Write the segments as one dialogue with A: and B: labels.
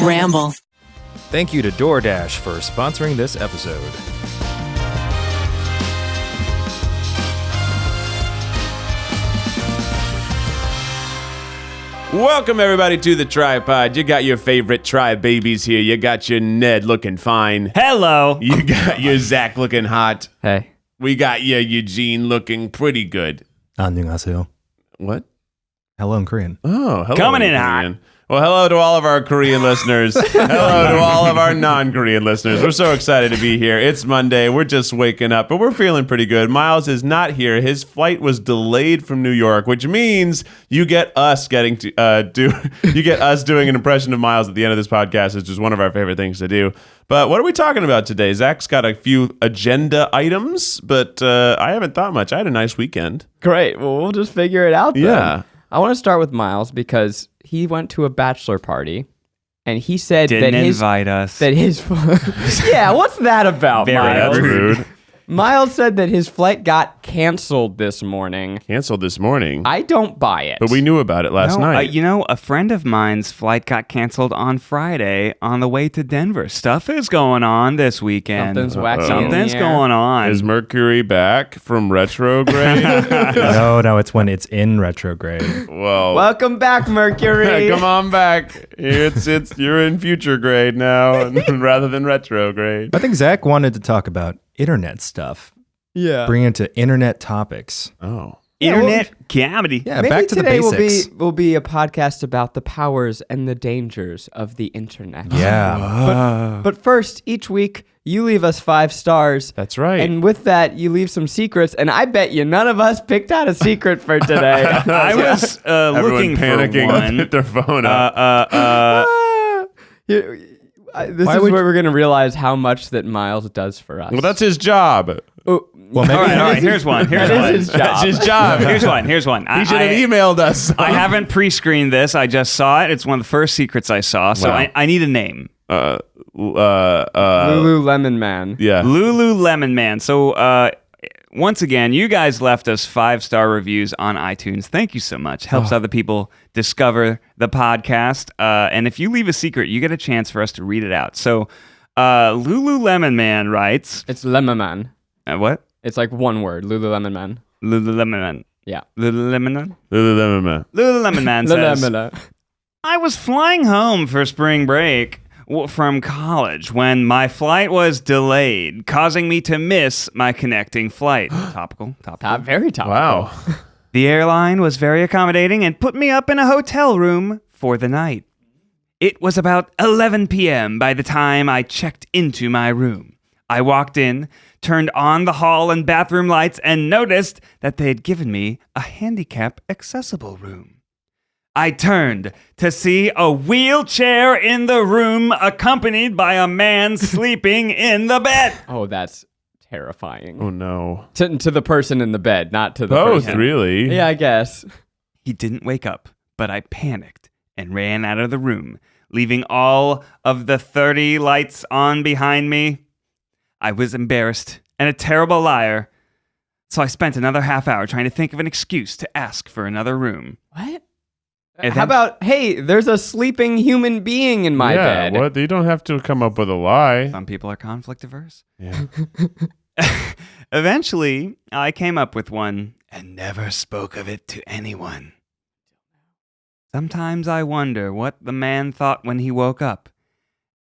A: Ramble.
B: Thank you to DoorDash for sponsoring this episode.
C: Welcome, everybody, to the TryPod. You got your favorite Try babies here. You got your Ned looking fine.
D: Hello.
C: You got your Zach looking hot.
D: Hey.
C: We got your Eugene looking pretty good.
E: 안녕하세요.
C: What?
E: Hello in Korean.
C: Oh, hello.
D: Coming in
C: Korean. Well, hello to all of our Korean listeners. Hello to all of our non-Korean listeners. We're so excited to be here. It's Monday. We're just waking up, but we're feeling pretty good. Miles is not here. His flight was delayed from New York, which means you get us getting to doing an impression of Miles at the end of this podcast, which is one of our favorite things to do. But what are we talking about today? Zach's got a few agenda items, but I haven't thought much. I had a nice weekend.
D: Great. Well, we'll just figure it out then.
C: Yeah.
D: I want to start with Miles because he went to a bachelor party and he said
F: Didn't invite us.
D: Yeah, what's that about,
F: Very
D: Miles?
C: rude.
D: Miles said that his flight got canceled this morning.
C: Canceled this morning.
D: I don't buy it.
C: But we knew about it last night.
F: A friend of mine's flight got canceled on Friday on the way to Denver. Stuff is going on this weekend.
D: Something's wacky.
F: Something's going on.
C: Is Mercury back from retrograde?
E: No, it's when it's in retrograde.
C: Well,
D: Welcome back, Mercury.
C: come on back. You're in future grade now rather than retrograde.
E: I think Zach wanted to talk about internet stuff.
D: Yeah.
E: Bring it to internet topics.
C: Oh.
F: Internet comedy.
E: Yeah,
D: Maybe
E: back to the
D: today
E: basics.
D: will be a podcast about the powers and the dangers of the internet.
E: Yeah.
D: But first, each week, you leave us 5 stars.
C: That's right.
D: And with that, you leave some secrets. And I bet you none of us picked out a secret for today.
F: I was
C: Everyone
F: looking
C: panicking
F: for one.
C: with their phone up.
D: This is where we're going to realize how much that Miles does for us.
C: Well, that's his job.
D: Oh,
E: Well, maybe
F: all right. Here's one.
D: that is his job.
C: That's his job.
F: Here's one.
C: He should have emailed us.
F: I haven't pre-screened this. I just saw it. It's one of the first secrets I saw. So
C: Wow.
F: I need a name.
D: Lululemon Man.
C: Yeah.
F: Lululemon Man. So once again, you guys left us 5-star reviews on iTunes. Thank you so much. Helps other people discover the podcast. And if you leave a secret, you get a chance for us to read it out. So Lululemon Man writes...
D: It's Lemon Man.
F: What?
D: It's like one word, Lululemon Man.
F: Lululemon Man.
D: Yeah.
F: Lululemon Man?
C: Lululemon.
F: Lululemon Man says...
D: Lululemon.
F: I was flying home for spring break from college when my flight was delayed, causing me to miss my connecting flight. Topical.
D: Very topical.
C: Wow.
F: The airline was very accommodating and put me up in a hotel room for the night. It was about 11 p.m. by the time I checked into my room. I walked in, turned on the hall and bathroom lights, and noticed that they had given me a handicap accessible room. I turned to see a wheelchair in the room accompanied by a man sleeping in the bed.
D: Oh, that's terrifying.
C: Oh, no.
D: To the person in the bed, not to the
C: Both,
D: person.
C: really?
D: Yeah, I guess.
F: He didn't wake up, but I panicked and ran out of the room, leaving all of the 30 lights on behind me. I was embarrassed and a terrible liar, so I spent another half hour trying to think of an excuse to ask for another room.
D: What?
F: And
D: How about, hey, there's a sleeping human being in my
C: yeah,
D: bed.
C: what? You don't have to come up with a lie.
F: Some people are conflict averse.
C: Yeah.
F: Eventually, I came up with one and never spoke of it to anyone. Sometimes I wonder what the man thought when he woke up,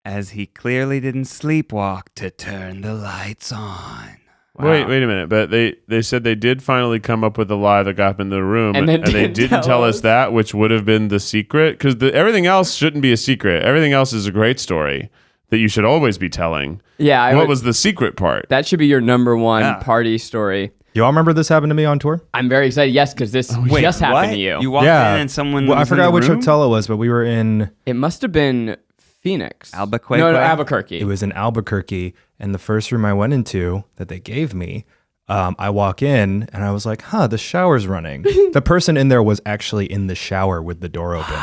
F: as he clearly didn't sleepwalk to turn the lights on.
D: Wow.
C: Wait a minute. But they said they did finally come up with a lie that got him in the room.
D: And they
C: didn't
D: didn't
C: tell us
D: us
C: that, which would have been the secret. Because everything else shouldn't be a secret. Everything else is a great story that you should always be telling.
D: Yeah.
C: What was the secret part?
D: That should be your number one
F: Yeah.
D: party story.
E: You all remember this happened to me on tour?
D: I'm very excited. Yes, because this just happened to you.
F: You walked in and someone
E: Well, I
F: was in
E: forgot
F: the
E: which
F: room?
E: hotel it was, but we were in...
D: It must have been Phoenix.
F: Albuquerque?
D: No, Albuquerque.
E: It was in Albuquerque, and the first room I went into that they gave me, I walk in, and I was like, the shower's running. The person in there was actually in the shower with the door open,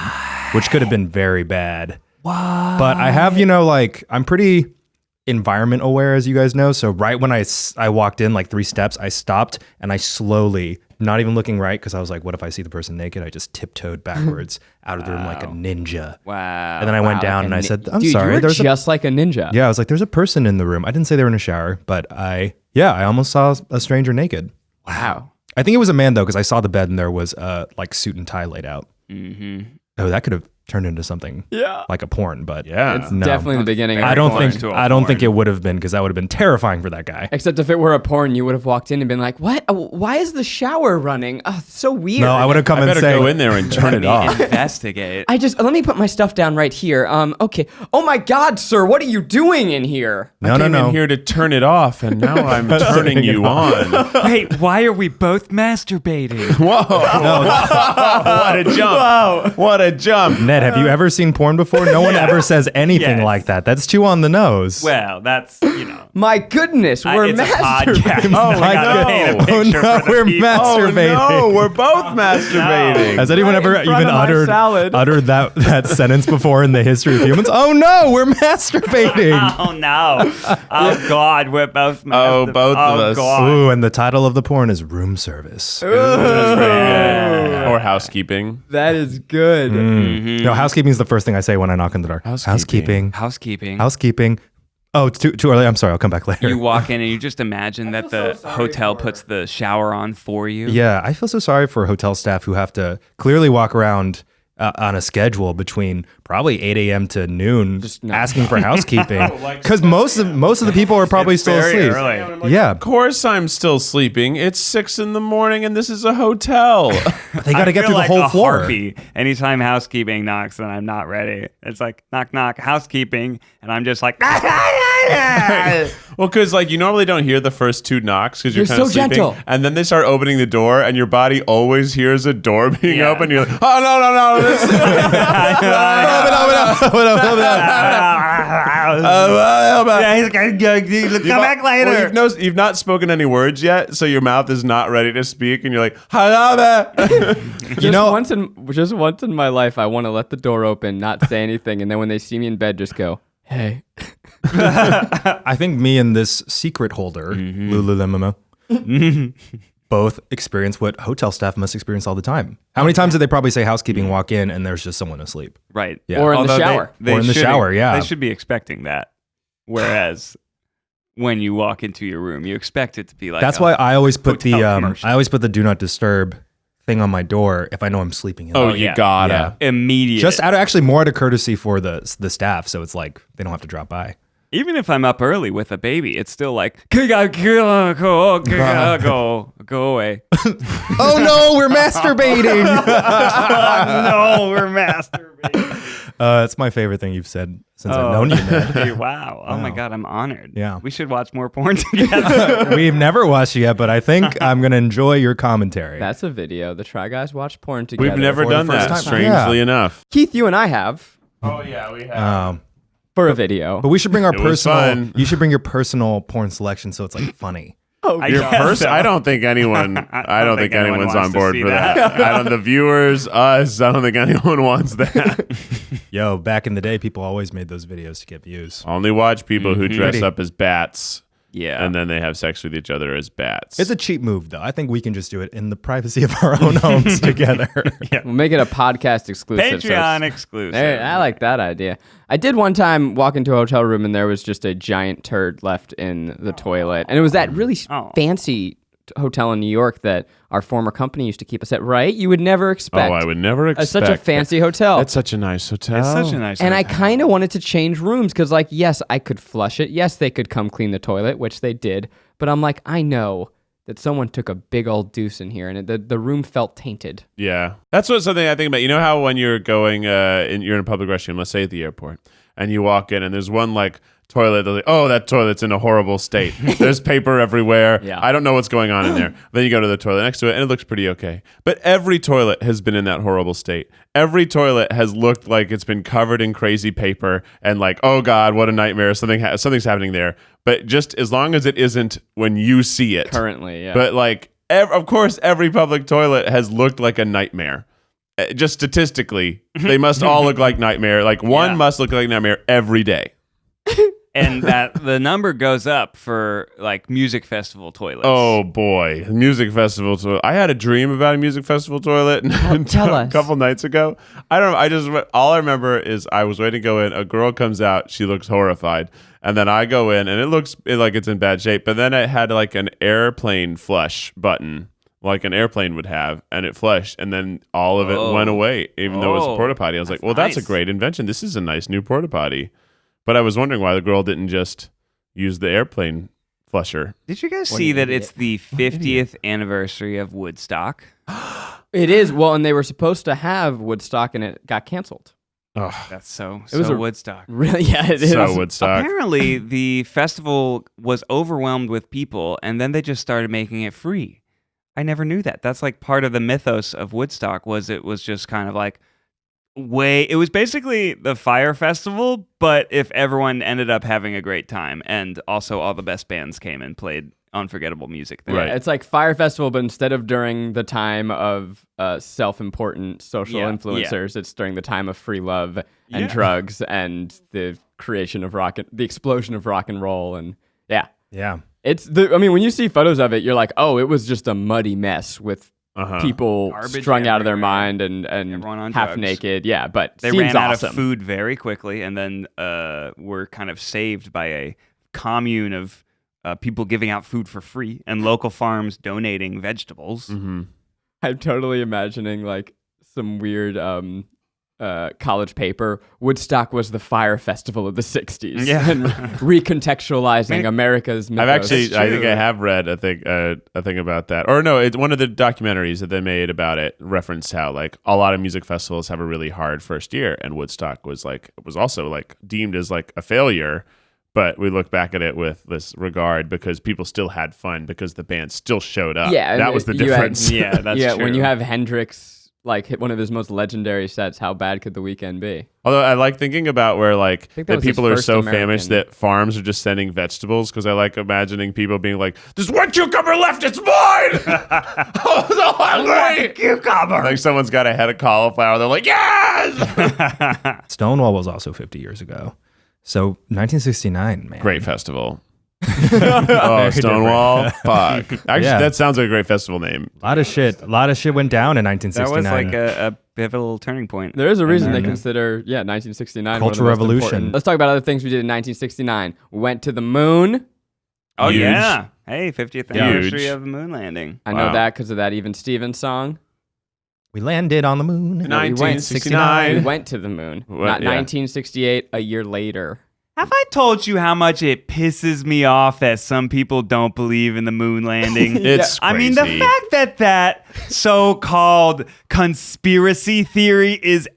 E: which could have been very bad.
D: What?
E: But I have, I'm pretty environment aware, as you guys know. So right when I walked in, like 3 steps, I stopped, and I slowly not even looking right because I was like, what if I see the person naked? I just tiptoed backwards out of the room like a ninja.
F: Wow.
E: And then I went down and I said, I'm
D: Dude,
E: sorry.
D: You were
E: There's
D: just like a ninja.
E: Yeah, I was like, there's a person in the room. I didn't say they were in a shower, but I almost saw a stranger naked.
D: Wow.
E: I think it was a man though, because I saw the bed and there was like suit and tie laid out.
F: Mm-hmm.
E: Oh, that could have turned into something like a porn, but
C: Yeah.
E: no.
D: Definitely the beginning of
E: I
D: a
E: don't
D: porn.
E: think it would have been, because that would have been terrifying for that guy.
D: Except if it were a porn, you would have walked in and been like, what? Why is the shower running? Oh, it's so weird.
E: No, I would have come
C: I
E: and
C: better
E: say,
C: go in there and turn it off.
F: Investigate.
D: let me put my stuff down right here. Okay. Oh my God, sir, what are you doing in here?
C: I came in here to turn it off, and now I'm turning you on.
F: Wait, why are we both masturbating?
C: Whoa! What a jump! What a jump!
E: Ned, have you ever seen porn before? No one ever says anything like that. That's too on the nose.
F: Well, that's,
D: My goodness, we're
F: it's a
D: masturbating.
F: podcast.
E: Oh,
F: we gotta paint a picture for the
E: we're
F: people.
E: masturbating.
C: Oh no, we're both masturbating.
E: Has anyone
D: Right in
E: ever
D: front
E: even
D: of my salad.
E: uttered that sentence before in the history of humans? Oh no, we're masturbating.
F: Oh no! Oh God, we're both.
C: Oh, both of us.
F: God.
E: Ooh, and the title of the porn is Room Service.
C: Or housekeeping.
D: That is good.
E: No, housekeeping is the first thing I say when I knock on the door.
C: Housekeeping.
F: Housekeeping.
E: Oh, it's too early. I'm sorry. I'll come back later.
F: You walk in and you just imagine that the hotel puts the shower on for you.
E: Yeah, I feel so sorry for hotel staff who have to clearly walk around on a schedule between probably 8 a.m. to noon, asking for housekeeping, because most of the people are probably
F: It's
E: still
F: very
E: asleep.
F: early.
E: Yeah,
C: Of course I'm still sleeping. It's 6 a.m. and this is a hotel.
E: they got to get
F: I feel
E: through
F: like
E: the whole
F: a
E: floor.
F: harpy. Anytime housekeeping knocks and I'm not ready, it's like knock knock housekeeping, and I'm just like.
C: Well, because like you normally don't hear the first 2 knocks because you're kind of
D: so
C: sleeping,
D: gentle.
C: and then they start opening the door, and your body always hears a door being
F: Yeah.
C: open. You're like, oh no, this.
F: Come back later.
C: Well, you've not spoken any words yet, so your mouth is not ready to speak, and you're like, hello there.
D: Just once in my life, I want to let the door open, not say anything, and then when they see me in bed, just go, hey.
E: I think me and this secret holder, Lululemon, both experience what hotel staff must experience all the time. How many times did they probably say housekeeping, walk in, and there's just someone asleep?
F: Right.
E: Yeah.
D: Or in the
F: Although
D: shower.
E: Or in the
F: should-
E: shower, yeah.
F: They should be expecting that. Whereas when you walk into your room, you expect it to be like
E: That's why I always put
F: hotel commercial.
E: the do not disturb thing on my door if I know I'm sleeping in.
C: Oh,
E: there.
C: you
F: yeah.
C: gotta.
F: immediate.
E: Just actually more out of courtesy for the staff, so it's like they don't have to drop by.
F: Even if I'm up early with a baby, it's still like go away.
E: Oh no, we're masturbating.
F: No, we're masturbating.
E: It's my favorite thing you've said since I've known you, Ned.
F: Wow. Oh my God, I'm honored.
E: Yeah.
F: We should watch more porn together.
E: We've never watched it yet, but I think I'm gonna enjoy your commentary.
D: That's a video. The Try Guys watch porn together.
C: We've never
E: for the
C: done
E: first
C: that,
E: time.
C: strangely
E: Yeah.
C: enough.
D: Keith, you and I have
C: Oh, yeah, we have.
D: for a video.
E: But we should bring our
C: It was
E: personal.
C: fun.
E: You should bring your personal porn selection, so it's like funny.
C: Your person? I don't think anyone. I don't think
F: anyone
C: anyone's
F: wants
C: on
F: to
C: board
F: see
C: for that. The viewers, us. I don't think anyone wants that.
E: Yo, back in the day, people always made those videos to get views.
C: Only watch people who dress
E: Ready.
C: up as bats,
F: Yeah.
C: and then they have sex with each other as bats.
E: It's a cheap move, though. I think we can just do it in the privacy of our own homes together.
D: We'll make it a podcast exclusive. so
F: Patreon
D: it's-
F: exclusive.
D: Hey, I like that idea. I did one time walk into a hotel room and there was just a giant turd left in the toilet. And it was that really fancy hotel in New York that our former company used to keep us at, right? You would never expect.
C: Oh, I would never expect.
D: Such a fancy hotel.
C: It's such a nice hotel.
F: It's such a nice
D: And I
F: hotel.
D: kind of wanted to change rooms because, like, yes, I could flush it. Yes, they could come clean the toilet, which they did. But I'm like, I know that someone took a big old deuce in here, and the room felt tainted.
C: Yeah, that's something I think about. You know how when you're going, you're in a public restroom, let's say at the airport, and you walk in, and there's one like toilet. They're like, oh, that toilet's in a horrible state. There's paper everywhere.
D: Yeah.
C: I don't know what's going on in there. Then you go to the toilet next to it, and it looks pretty okay. But every toilet has been in that horrible state. Every toilet has looked like it's been covered in crazy paper, and like, oh God, what a nightmare! Something's happening there. But just as long as it isn't when you see it.
D: Currently, yeah.
C: But like, of course, every public toilet has looked like a nightmare. Just statistically, they must all look like nightmare. Like one must look like nightmare every day.
F: and that the number goes up for like music festival toilets.
C: Oh boy, music festival toilet. I had a dream about a music festival toilet
D: Tell us.
C: a couple nights ago. I don't know. All I remember is I was waiting to go in. A girl comes out. She looks horrified. And then I go in and it looks like it's in bad shape. But then it had like an airplane flush button, like an airplane would have, and it flushed. And then all of it went away, even though it was a porta potty. I was like, well, that's a great invention. This is a nice new porta potty. But I was wondering why the girl didn't just use the airplane flusher.
F: Did you guys see that it's the 50th anniversary of Woodstock?
D: It is. Well, and they were supposed to have Woodstock, and it got canceled.
C: Oh,
F: That's so
D: was a-
F: Woodstock.
D: Really? Yeah, it is.
C: so Woodstock.
F: Apparently, the festival was overwhelmed with people, and then they just started making it free. I never knew that. That's like part of the mythos of Woodstock. It was just kind of like it was basically the Fire Festival, but if everyone ended up having a great time, and also all the best bands came and played unforgettable music there.
C: Right.
D: Yeah, it's like Fire Festival, but instead of during the time of self-important social influencers, it's during the time of free love and drugs and the creation of the explosion of rock and roll, and yeah. When you see photos of it, you're like, oh, it was just a muddy mess with people
F: Garbage
D: strung out of their
F: everywhere.
D: mind and
F: Everyone on
D: half
F: drugs.
D: naked. Yeah, but
F: They
D: seems
F: ran out
D: awesome.
F: of food very quickly, and then were kind of saved by a commune of people giving out food for free and local farms donating vegetables.
C: Mm-hmm.
D: I'm totally imagining like some weird college paper. Woodstock was the fire festival of the 60s.
F: Yeah.
D: And recontextualizing America's mythos.
C: I think I have read a thing about that. Or no, it's one of the documentaries that they made about it referenced how like a lot of music festivals have a really hard first year, and Woodstock was also like deemed as like a failure. But we look back at it with this regard because people still had fun because the band still showed up.
D: Yeah,
C: that was the
D: you had-
C: difference.
F: Yeah, that's true.
D: when you have Hendrix like hit one of his most legendary sets, how bad could the weekend be?
C: Although I like thinking about where like
D: think that
C: that
D: was his
C: people are
D: first
C: so
D: American.
C: famished that farms are just sending vegetables, because I like imagining people being like, "There's one cucumber left, it's mine!" I'm so hungry.
F: Cucumber.
C: Like someone's got a head of cauliflower, they're like, "Yes!"
E: Stonewall was also 50 years ago. So 1969, man.
C: Great festival. Oh, Stonewall. Fuck. Actually,
E: Yeah.
C: that sounds like a great festival name.
E: A lot of shit went down in
F: That
E: 1969.
F: was like a pivotal turning point.
D: There is a reason they
E: then,
D: consider 1969
E: Cultural
D: one of the most
E: Revolution.
D: important. Let's talk about other things we did in 1969. We went to the moon.
F: Oh,
C: Huge.
F: yeah. Hey, 50th anniversary
C: Huge.
F: of the moon landing.
D: I know
C: Wow.
D: that because of that Even Stevens song.
E: We landed on the moon.
D: No, we went
C: 1969.
D: We went to the moon.
C: What?
D: Not
C: Yeah.
D: 1968, a year later.
F: Have I told you how much it pisses me off that some people don't believe in the moon landing?
C: It's
F: I mean, the
C: crazy.
F: fact that so-called conspiracy theory is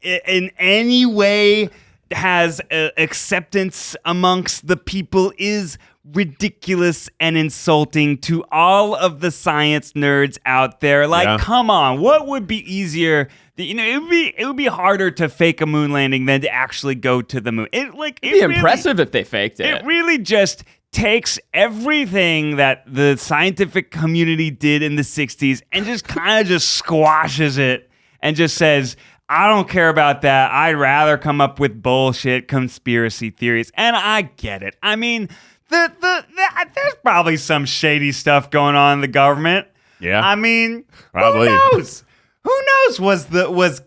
F: in any way has acceptance amongst the people is ridiculous and insulting to all of the science nerds out there. Like,
C: Yeah.
F: come on, what would be easier? It would be harder to fake a moon landing than to actually go to the moon. It'd
D: It'd be impressive if they faked it.
F: It really just takes everything that the scientific community did in the 60s and just kind of just squashes it and just says, I don't care about that. I'd rather come up with bullshit conspiracy theories. And I get it. I mean, there's probably some shady stuff going on in the government.
C: Yeah.
F: I mean,
C: Probably.
F: who knows? Who knows?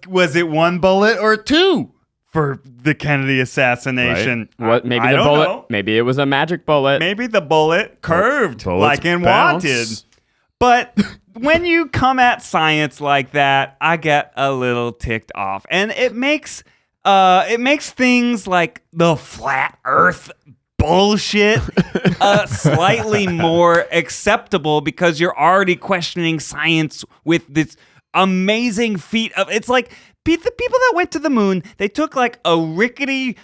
F: Was it one bullet or two for the Kennedy assassination?
D: What? Maybe
F: I
D: the
F: don't
D: bullet.
F: know.
D: Maybe it was a magic bullet.
F: Maybe the bullet curved
C: Bullets
F: like in
C: bounce.
F: Wanted. But when you come at science like that, I get a little ticked off, and it makes things like the flat Earth bullshit slightly more acceptable because you're already questioning science with this amazing feat of it's like the people that went to the moon, they took like a rickety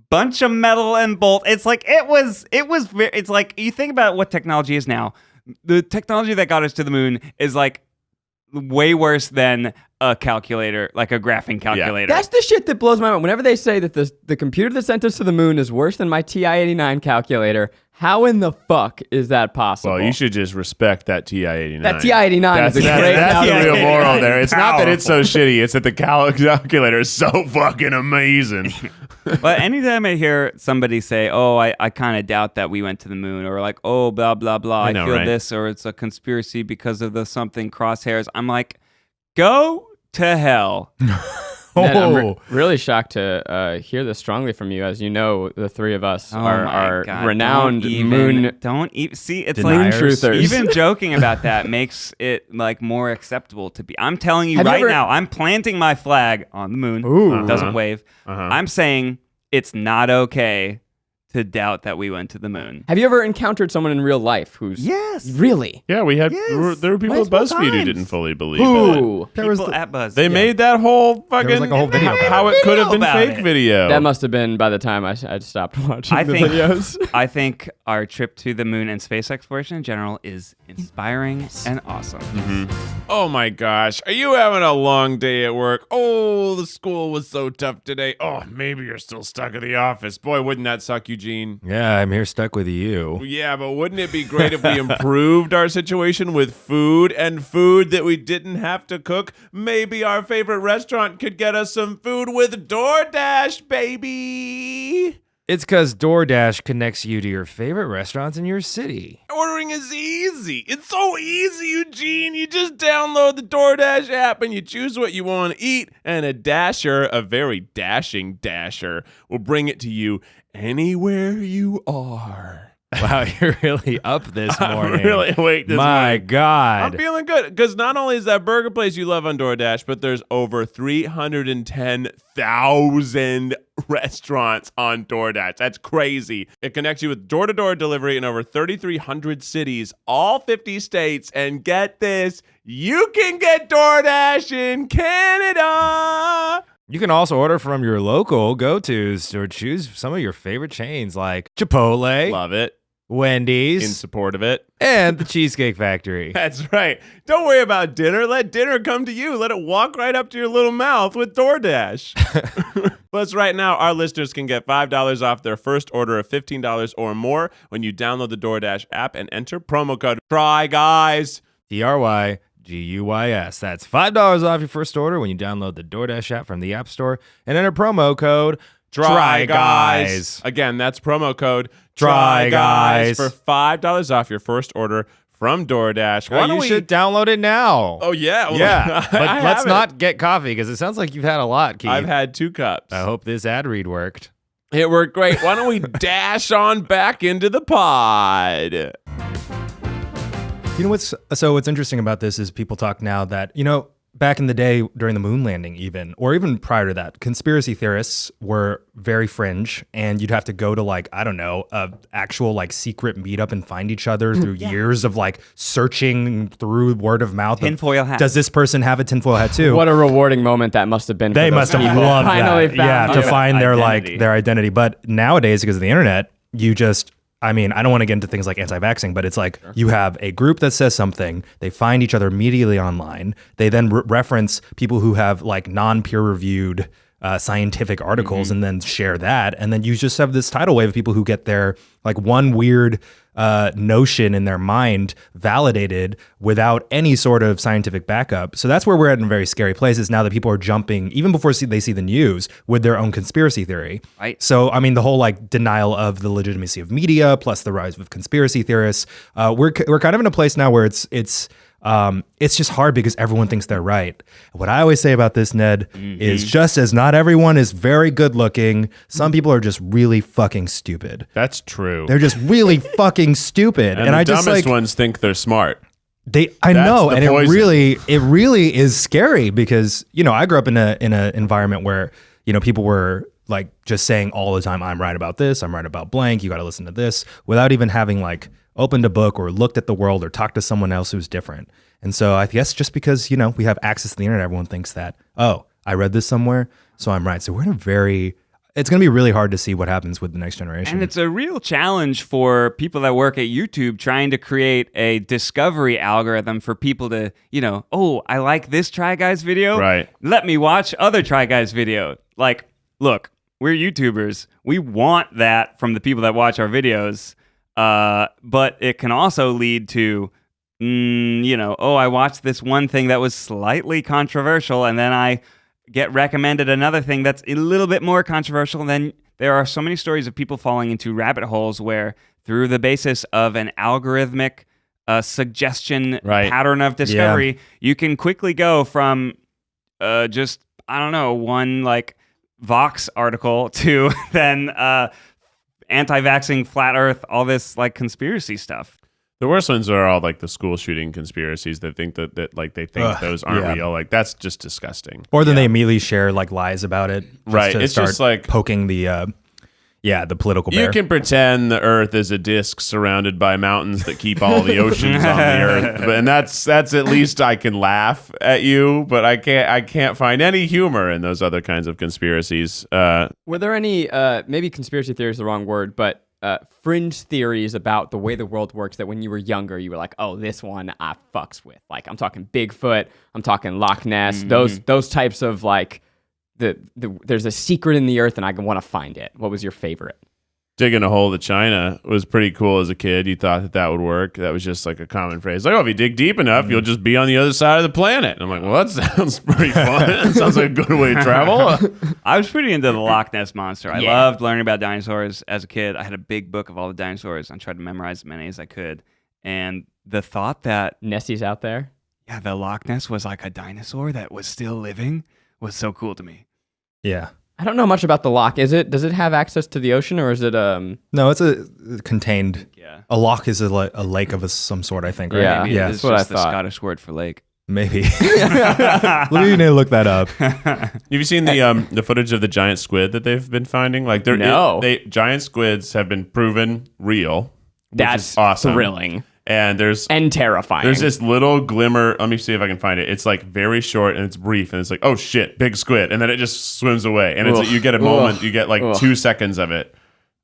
F: bunch of metal and bolts. It's like it's like you think about what technology is now. The technology that got us to the moon is like way worse than a calculator, like a graphing calculator.
D: That's the shit that blows my mind. Whenever they say that the computer that sent us to the moon is worse than my TI-89 calculator, how in the fuck is that possible?
C: Well, you should just respect that TI-89.
D: That TI-89 is a great
C: That's the
D: calculator.
C: real moral there. It's not that it's so shitty. It's that the calculator is so fucking amazing.
F: But anytime I hear somebody say, "Oh, I kind of doubt that we went to the moon," or like, "Oh, blah blah blah, I
C: know,
F: feel
C: right?
F: this," or it's a conspiracy because of the something crosshairs, I'm like, go to hell.
D: Ned, I'm really shocked to hear this strongly from you. As you know, the three of us are
F: God,
D: renowned
F: Don't even see. It's
E: Deniers.
F: like
D: truthers.
F: even joking about that makes it like more acceptable to be. I'm telling you
D: Have you
F: right
D: ever-
F: now. I'm planting my flag on the moon.
E: Ooh.
F: It doesn't wave. I'm saying it's not okay to doubt that we went to the moon.
D: Have you ever encountered someone in real life who's
F: Yes.
D: really?
C: Yeah, we had
F: Yes.
C: there were people at
F: Multiple
C: BuzzFeed who
F: times.
C: didn't fully believe it.
D: Who?
E: There was
F: People
E: the-
F: at Buzz.
C: They made that whole fucking
E: like a whole video about
C: how
F: it.
C: it could have been
F: Video
C: fake
F: about it.
C: video.
D: That must have been by the time I stopped watching
F: I
D: the
F: think
D: videos.
F: I think our trip to the moon and space exploration in general is inspiring and awesome.
C: Oh my gosh, are you having a long day at work? Oh, the school was so tough today. Oh, maybe you're still stuck at the office. Boy, wouldn't that suck, Eugene?
E: Yeah, I'm here stuck with you.
C: Yeah, but wouldn't it be great if we improved our situation with food and food that we didn't have to cook? Maybe our favorite restaurant could get us some food with DoorDash, baby.
E: It's because DoorDash connects you to your favorite restaurants in your city.
C: Ordering is easy. It's so easy, Eugene. You just download the DoorDash app and you choose what you want to eat, and a dasher, a very dashing dasher, will bring it to you anywhere you are.
E: Wow, you're really up this morning.
C: I'm really awake this
E: My
C: morning.
E: God.
C: I'm feeling good because not only is that burger place you love on DoorDash, but there's over 310,000 restaurants on DoorDash. That's crazy. It connects you with door-to-door delivery in over 3,300 cities, all 50 states, and get this, you can get DoorDash in Canada.
E: You can also order from your local go-tos or choose some of your favorite chains like Chipotle,
C: Love it.
E: Wendy's,
C: In support of it.
E: and the Cheesecake Factory.
C: That's right. Don't worry about dinner. Let dinner come to you. Let it walk right up to your little mouth with DoorDash. Plus, right now, our listeners can get $5 off their first order of $15 or more when you download the DoorDash app and enter promo code TRYGUYS.
E: TRYGUYS. That's $5 off your first order when you download the DoorDash app from the App Store and enter promo code TRYGUYS.
C: Again, that's promo code
E: TRYGUYS
C: for $5 off your first order from DoorDash. Why
E: Well,
C: don't
E: you
C: we...
E: should download it now.
C: Oh, yeah. Well,
E: yeah. But
C: I
E: let's
C: have
E: not get coffee because it sounds like you've had a lot, Keith.
C: I've had 2 cups.
E: I hope this ad read worked.
C: It worked great. Why don't we dash on back into the pod?
E: You know what's interesting about this is people talk now that, back in the day during the moon landing or even prior to that, conspiracy theorists were very fringe, and you'd have to go to a actual secret meetup and find each other through years of searching through word of mouth.
F: Tinfoil hat.
E: Does this person have a tinfoil hat too?
D: What a rewarding moment that must have been.
E: They
D: for those
E: must have
D: people.
E: loved
D: Finally
E: that.
D: found
E: To
D: you.
E: find their
F: identity.
E: their identity. But nowadays, because of the internet, you just, I don't want to get into things like anti-vaxxing, but it's like you have a group that says something, they find each other immediately online, they then reference people who have non-peer-reviewed scientific articles and then share that, and then you just have this tidal wave of people who get their one weird notion in their mind validated without any sort of scientific backup. So that's where we're at in very scary places now that people are jumping, even before they see the news, with their own conspiracy theory.
F: Right.
E: So, the whole denial of the legitimacy of media plus the rise of conspiracy theorists, we're kind of in a place now where it's just hard because everyone thinks they're right. What I always say about this, Ned, is just as not everyone is very good looking, some people are just really fucking stupid.
C: That's true.
E: They're just really fucking stupid.
C: and the
E: I just
C: dumbest ones think they're smart.
E: I know,
C: the
E: and
C: poison.
E: it really is scary because, I grew up in an environment where, people were just saying all the time, I'm right about this, I'm right about blank, you got to listen to this, without even having opened a book or looked at the world or talked to someone else who's different. And so I guess just because, we have access to the internet, everyone thinks that, oh, I read this somewhere, so I'm right. So we're in a very, it's going to be really hard to see what happens with the next generation.
F: And it's a real challenge for people that work at YouTube trying to create a discovery algorithm for people to, oh, I like this Try Guys video.
C: Right.
F: Let me watch other Try Guys video. Like, look, we're YouTubers. We want that from the people that watch our videos. But it can also lead to, I watched this one thing that was slightly controversial, and then I get recommended another thing that's a little bit more controversial. And then there are so many stories of people falling into rabbit holes where, through the basis of an algorithmic suggestion pattern of discovery, you can quickly go from one like Vox article to then anti-vaxxing, flat Earth, all this like conspiracy stuff.
C: The worst ones are all like the school shooting conspiracies that think that they think those aren't real. Like, that's just disgusting.
E: Or then they immediately share like lies about it.
C: Right.
E: To
C: it's
E: start
C: just like
E: poking the political bear.
C: You can pretend the Earth is a disc surrounded by mountains that keep all the oceans on the Earth, and that's at least I can laugh at you. But I can't find any humor in those other kinds of conspiracies.
D: Were there any maybe conspiracy theory is the wrong word, but fringe theories about the way the world works that when you were younger you were like, oh, this one I fucks with? Like, I'm talking Bigfoot, I'm talking Loch Ness, those types of like there's a secret in the earth and I want to find it. What was your favorite?
C: Digging a hole to China was pretty cool as a kid. You thought that would work. That was just like a common phrase. Like, oh, if you dig deep enough, you'll just be on the other side of the planet. And I'm like, well, that sounds pretty fun. That sounds like a good way to travel.
F: I was pretty into the Loch Ness Monster. I loved learning about dinosaurs as a kid. I had a big book of all the dinosaurs. I tried to memorize as many as I could. And the thought that
D: Nessie's out there.
F: Yeah, the Loch Ness was like a dinosaur that was still living was so cool to me.
E: Yeah.
D: I don't know much about the loch. Does it have access to the ocean, or is it
E: No, it's a contained.
F: Yeah.
E: A loch is a lake of some sort, I think, right?
D: Yeah.
F: Maybe
D: Yeah,
F: it's
D: that's what
F: just
D: I
F: the
D: thought.
F: Scottish word for lake.
E: Maybe. Let me look that up.
C: Have you seen the footage of the giant squid that they've been finding? Like, giant squids have been proven real.
D: That's
C: awesome.
D: thrilling.
C: And
D: terrifying.
C: There's this little glimmer. Let me see if I can find it. It's like very short and it's brief, and it's like, oh shit, big squid, and then it just swims away. And it's you get a moment, you get like 2 seconds of it.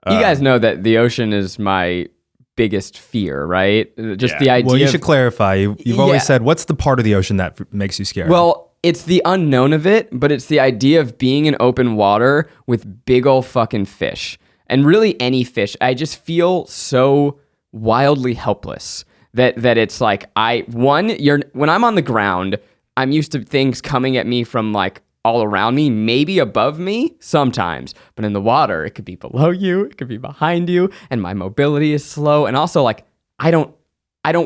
D: You guys know that the ocean is my biggest fear, right? Just the idea.
E: Well, you should clarify. You've always said, what's the part of the ocean that makes you scared?
D: Well, it's the unknown of it, but it's the idea of being in open water with big ol' fucking fish, and really any fish. I just feel so wildly helpless that it's like when I'm on the ground, I'm used to things coming at me from like all around me, maybe above me sometimes, but in the water it could be below you, it could be behind you, and my mobility is slow. And also, like, I don't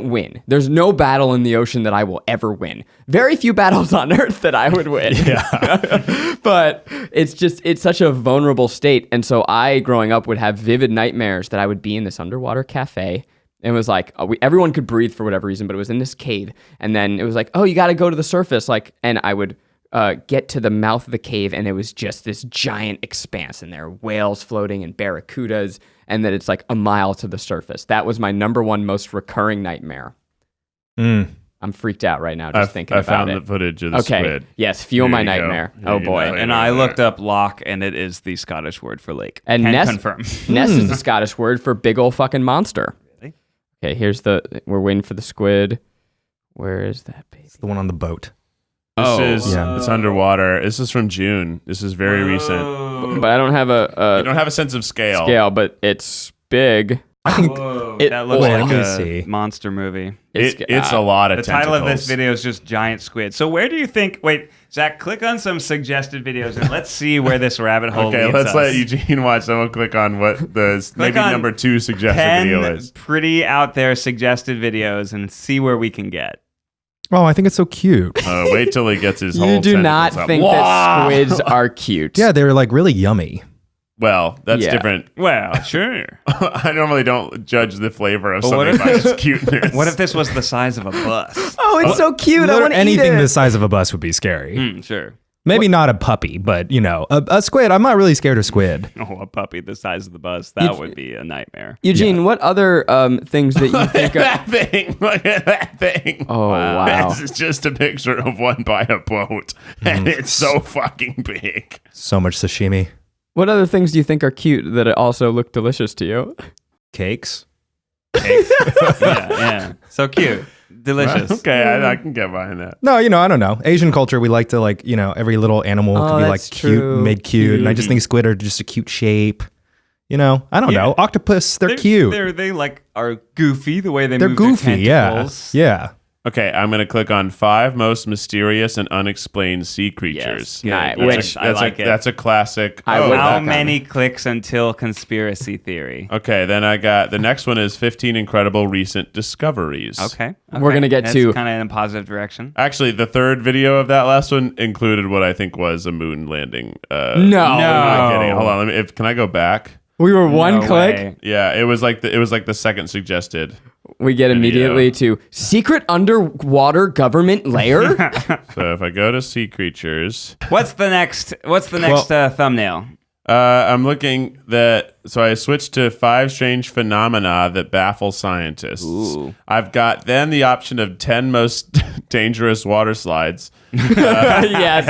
D: win. There's no battle in the ocean that I will ever win. Very few battles on Earth that I would win. Yeah. But it's such a vulnerable state. And so I, growing up, would have vivid nightmares that I would be in this underwater cafe. And it was like, everyone could breathe for whatever reason, but it was in this cave. And then it was like, oh, you got to go to the surface. Like, and I would get to the mouth of the cave, and it was just this giant expanse, and there are whales floating and barracudas, and then it's like a mile to the surface. That was my number one most recurring nightmare. I'm freaked out right now just thinking about it.
C: I found the footage of the squid.
D: Yes, fuel my nightmare. Oh boy.
F: And I looked up loch, and it is the Scottish word for lake.
D: And
F: Can confirm.
D: Ness is the Scottish word for big ol' fucking monster. Really? Okay, we're waiting for the squid. Where is that baby?
E: It's the one on the boat.
C: It's underwater. This is from June. This is very recent.
D: But I don't have
C: you don't have a sense of scale.
D: But it's big.
F: That looks like a monster movie.
C: It's a lot of
F: the
C: tentacles.
F: title of this video is just giant squid. So where do you think? Wait, Zach, click on some suggested videos and let's see where this rabbit hole leads
C: let's
F: us.
C: let Eugene watch. Someone click on what the maybe number 2 suggested
F: 10
C: video is.
F: Pretty out there suggested videos and see where we can get.
E: Oh, I think it's so cute.
C: Wait till he gets his whole
D: You do not
C: tentacles up.
D: think that squids are cute.
E: Yeah, they're like really yummy.
C: Well, that's different.
F: Well, sure.
C: I normally don't judge the flavor of something by its cuteness.
F: What if this was the size of a bus?
D: Oh, it's so cute. I want to eat
E: Anything
D: it.
E: the size of a bus would be scary.
F: Sure.
E: Maybe not a puppy, but a squid. I'm not really scared of squid.
F: Oh, a puppy the size of the bus. That would be a nightmare.
D: Eugene, what other things that you think of?
C: that thing. Look at that thing.
D: Oh, wow.
C: This is just a picture of one by a boat, and it's so fucking big.
E: So much sashimi.
D: What other things do you think are cute that also look delicious to you?
E: Cakes.
F: Yeah. So cute. Delicious.
C: Okay, I can get behind that.
E: No, I don't know. Asian culture, we like to every little animal could be like
D: that's
E: cute,
D: true.
E: made cute. And I just think squid are just a cute shape. I don't know. Octopus, they're cute.
F: They like are goofy the way they
E: They're
F: move
E: goofy,
F: their tentacles.
E: yeah.
C: Okay, I'm going to click on 5 most mysterious and unexplained sea creatures.
F: Yes,
D: good.
F: which I like it.
C: That's a classic.
D: I would-
F: How
D: that
F: many clicks until conspiracy theory?
C: Okay, then I got the next one is 15 incredible recent discoveries.
F: Okay.
D: We're gonna get
F: That's
D: to-
F: kind of in a positive direction.
C: Actually, the third video of that last one included what I think was a moon landing.
D: No.
C: I'm not kidding. Hold on. Can I go back?
D: We were one
F: No
D: click.
F: way.
C: Yeah, it was like the second suggested.
D: We get immediately to secret underwater government lair.
C: So if I go to sea creatures,
F: What's the next thumbnail?
C: I'm looking so I switched to 5 strange phenomena that baffle scientists.
F: Ooh.
C: I've got then the option of 10 most dangerous water slides.
D: yes.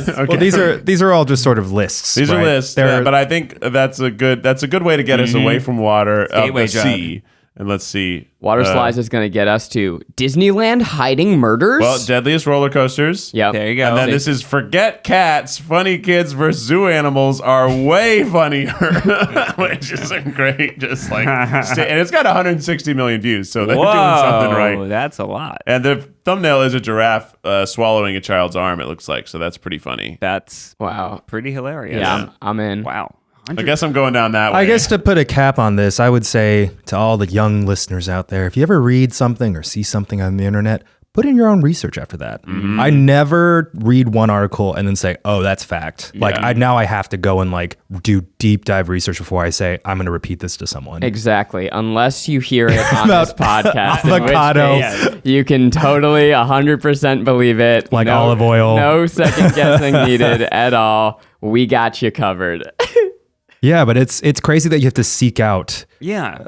C: Okay.
E: Well, these are all just sort of lists.
C: These are
E: right?
C: lists,
E: They're-
C: but I think that's a good way to get us away from water of
F: Gateway
C: the
F: drug.
C: sea. And let's see.
D: Water slides is going to get us to Disneyland hiding murders.
C: Well, deadliest roller coasters.
D: Yep.
F: There you go.
C: And then this is forget cats. Funny kids versus zoo animals are way funnier, which is a great. Just like, and it's got 160 million views, so they're doing something right.
F: That's a lot.
C: And the thumbnail is a giraffe swallowing a child's arm. It looks like, so that's pretty funny.
F: That's
D: Wow.
F: pretty hilarious.
D: Yeah, I'm in.
F: Wow.
C: I guess I'm going down that way.
E: I guess to put a cap on this, I would say to all the young listeners out there, if you ever read something or see something on the internet, put in your own research after that.
C: Mm-hmm.
E: I never read one article and then say, oh, that's fact. Like I have to go and do deep dive research before I say, I'm going to repeat this to someone.
D: Exactly. Unless you hear it on this podcast. in which
E: Avocado.
D: case you can totally 100% believe it.
E: Like olive oil.
D: No second guessing needed at all. We got you covered.
E: Yeah, but it's crazy that you have to seek out
F: Yeah.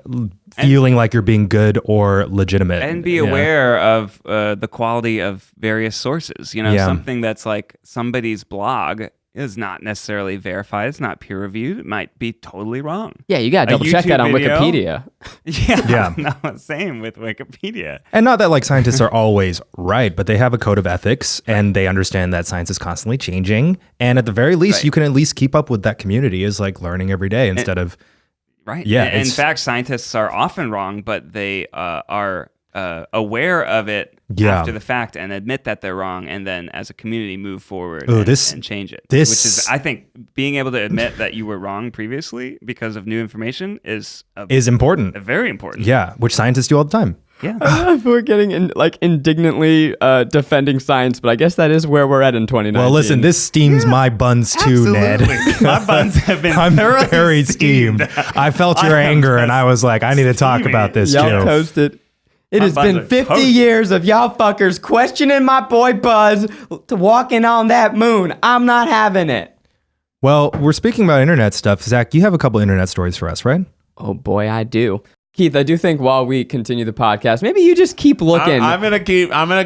E: feeling like you're being good or legitimate.
F: And be
E: Yeah.
F: aware of the quality of various sources.
E: Yeah.
F: Something that's like somebody's blog is not necessarily verified. It's not peer reviewed. It might be totally wrong.
D: Yeah, you got to double check
F: YouTube
D: that on
F: video?
D: Wikipedia.
F: Yeah.
E: Yeah.
F: No, same with Wikipedia.
E: And not that scientists are always right, but they have a code of ethics and they understand that science is constantly changing. And at the very least, you can at least keep up with that community is learning every day instead of.
F: Right.
E: Yeah,
F: In
E: it's-
F: fact, scientists are often wrong, but they are aware of it
E: Yeah.
F: after the fact and admit that they're wrong, and then as a community move forward
E: Ooh,
F: and change it.
E: this-
F: Which is, I think, being able to admit that you were wrong previously because of new information is
E: important.
F: very important.
E: Yeah, which scientists do all the time.
F: Yeah.
D: We're getting indignantly defending science, but I guess that is where we're at in 2019.
E: Well, listen, this steams my buns too, Ned.
F: My buns have been
E: I'm
F: thoroughly
E: very steamed. I felt your anger and I was like, I need to talk about this
D: Y'all
E: too.
D: toasted. It has
F: buns
D: been
F: are
D: 50
F: toasted.
D: years of y'all fuckers questioning my boy Buzz to walking on that moon. I'm not having it.
E: Well, we're speaking about internet stuff. Zach, you have a couple internet stories for us, right?
D: Oh boy, I do. Keith, I do think while we continue the podcast, maybe you just keep looking.
C: I'm gonna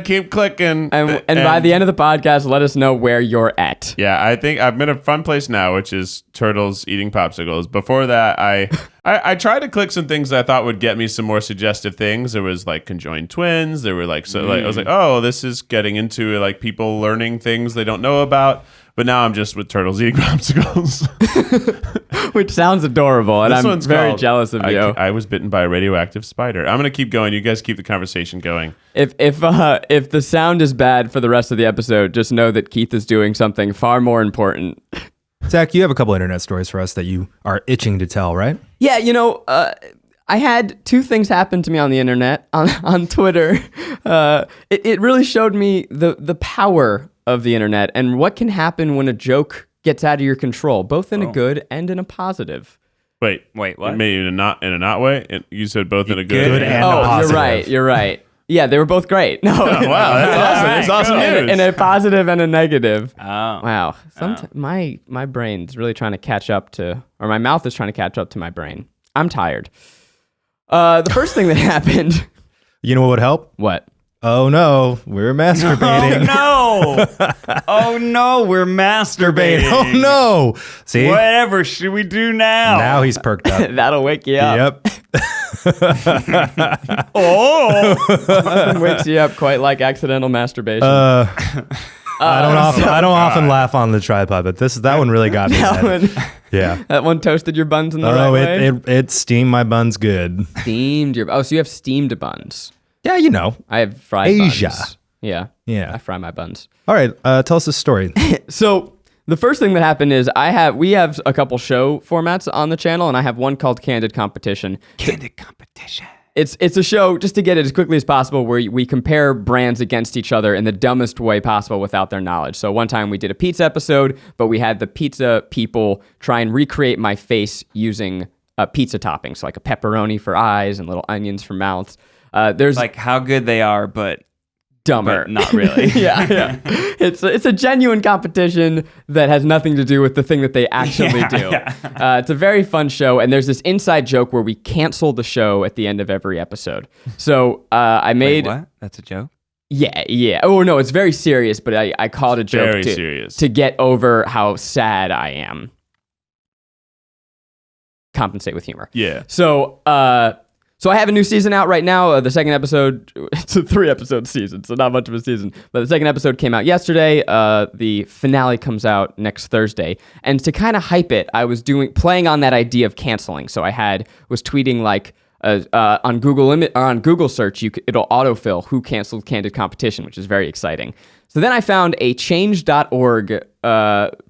C: keep clicking,
D: and by the end of the podcast, let us know where you're at.
C: Yeah, I think I'm in a fun place now, which is turtles eating popsicles. Before that, I tried to click some things that I thought would get me some more suggestive things. There was conjoined twins. There were I was like, oh, this is getting into people learning things they don't know about. But now I'm just with turtles eating popsicles.
D: Which sounds adorable, and
C: This
D: I'm
C: one's
D: very
C: called,
D: jealous of you.
C: I was bitten by a radioactive spider. I'm gonna keep going. You guys keep the conversation going.
D: If the sound is bad for the rest of the episode, just know that Keith is doing something far more important.
E: Zach, you have a couple internet stories for us that you are itching to tell, right?
D: Yeah, I had 2 things happen to me on the internet, on Twitter. It really showed me the power of the internet and what can happen when a joke gets out of your control, both in a good and in a positive.
C: Wait,
F: what?
C: Maybe in a not way. You said both in a good
E: and a
D: Oh,
E: positive.
D: you're right. Yeah, they were both great. No,
C: wow, that's awesome. That's awesome news.
D: in a positive and a negative.
F: Oh.
D: Wow. My brain's really trying to catch up to, or my mouth is trying to catch up to my brain. I'm tired. The first thing that happened.
E: You know what would help?
D: What?
E: Oh no, we're masturbating.
F: Oh no, we're masturbating.
E: Oh no. See?
F: Whatever should we do now?
E: Now he's perked up.
D: That'll wake you up.
E: Yep.
D: Nothing wakes you up quite like accidental masturbation.
E: I don't often laugh on the tripod, but that one really got me. Yeah.
D: That one toasted your buns in the right way?
E: It steamed my buns good.
D: Steamed your... Oh, so you have steamed buns.
E: Yeah, you know.
D: I have fried
E: Asia.
D: buns. Yeah.
E: Yeah.
D: I fry my buns.
E: All right, tell us a story.
D: So the first thing that happened is we have a couple show formats on the channel, and I have one called Candid Competition.
F: Candid Competition.
D: It's a show, just to get it as quickly as possible, where we compare brands against each other in the dumbest way possible without their knowledge. So one time we did a pizza episode, but we had the pizza people try and recreate my face using pizza toppings, so like a pepperoni for eyes and little onions for mouths. There's
F: Like how good they are, but
D: dumber.
F: But not really.
D: yeah. It's a genuine competition that has nothing to do with the thing that they actually do. Yeah. It's a very fun show, and there's this inside joke where we cancel the show at the end of every episode. So I made...
F: Wait, what? That's a joke?
D: Yeah. Oh, no, it's very serious, but I call it a joke
C: Very serious.
D: to get over how sad I am. Compensate with humor.
C: Yeah.
D: So I have a new season out right now. The second episode, it's a 3-episode season, so not much of a season. But the second episode came out yesterday. The finale comes out next Thursday. And to kind of hype it, I was playing on that idea of canceling. So I was tweeting like on Google search, it'll autofill who canceled Candid Competition, which is very exciting. So then I found a change.org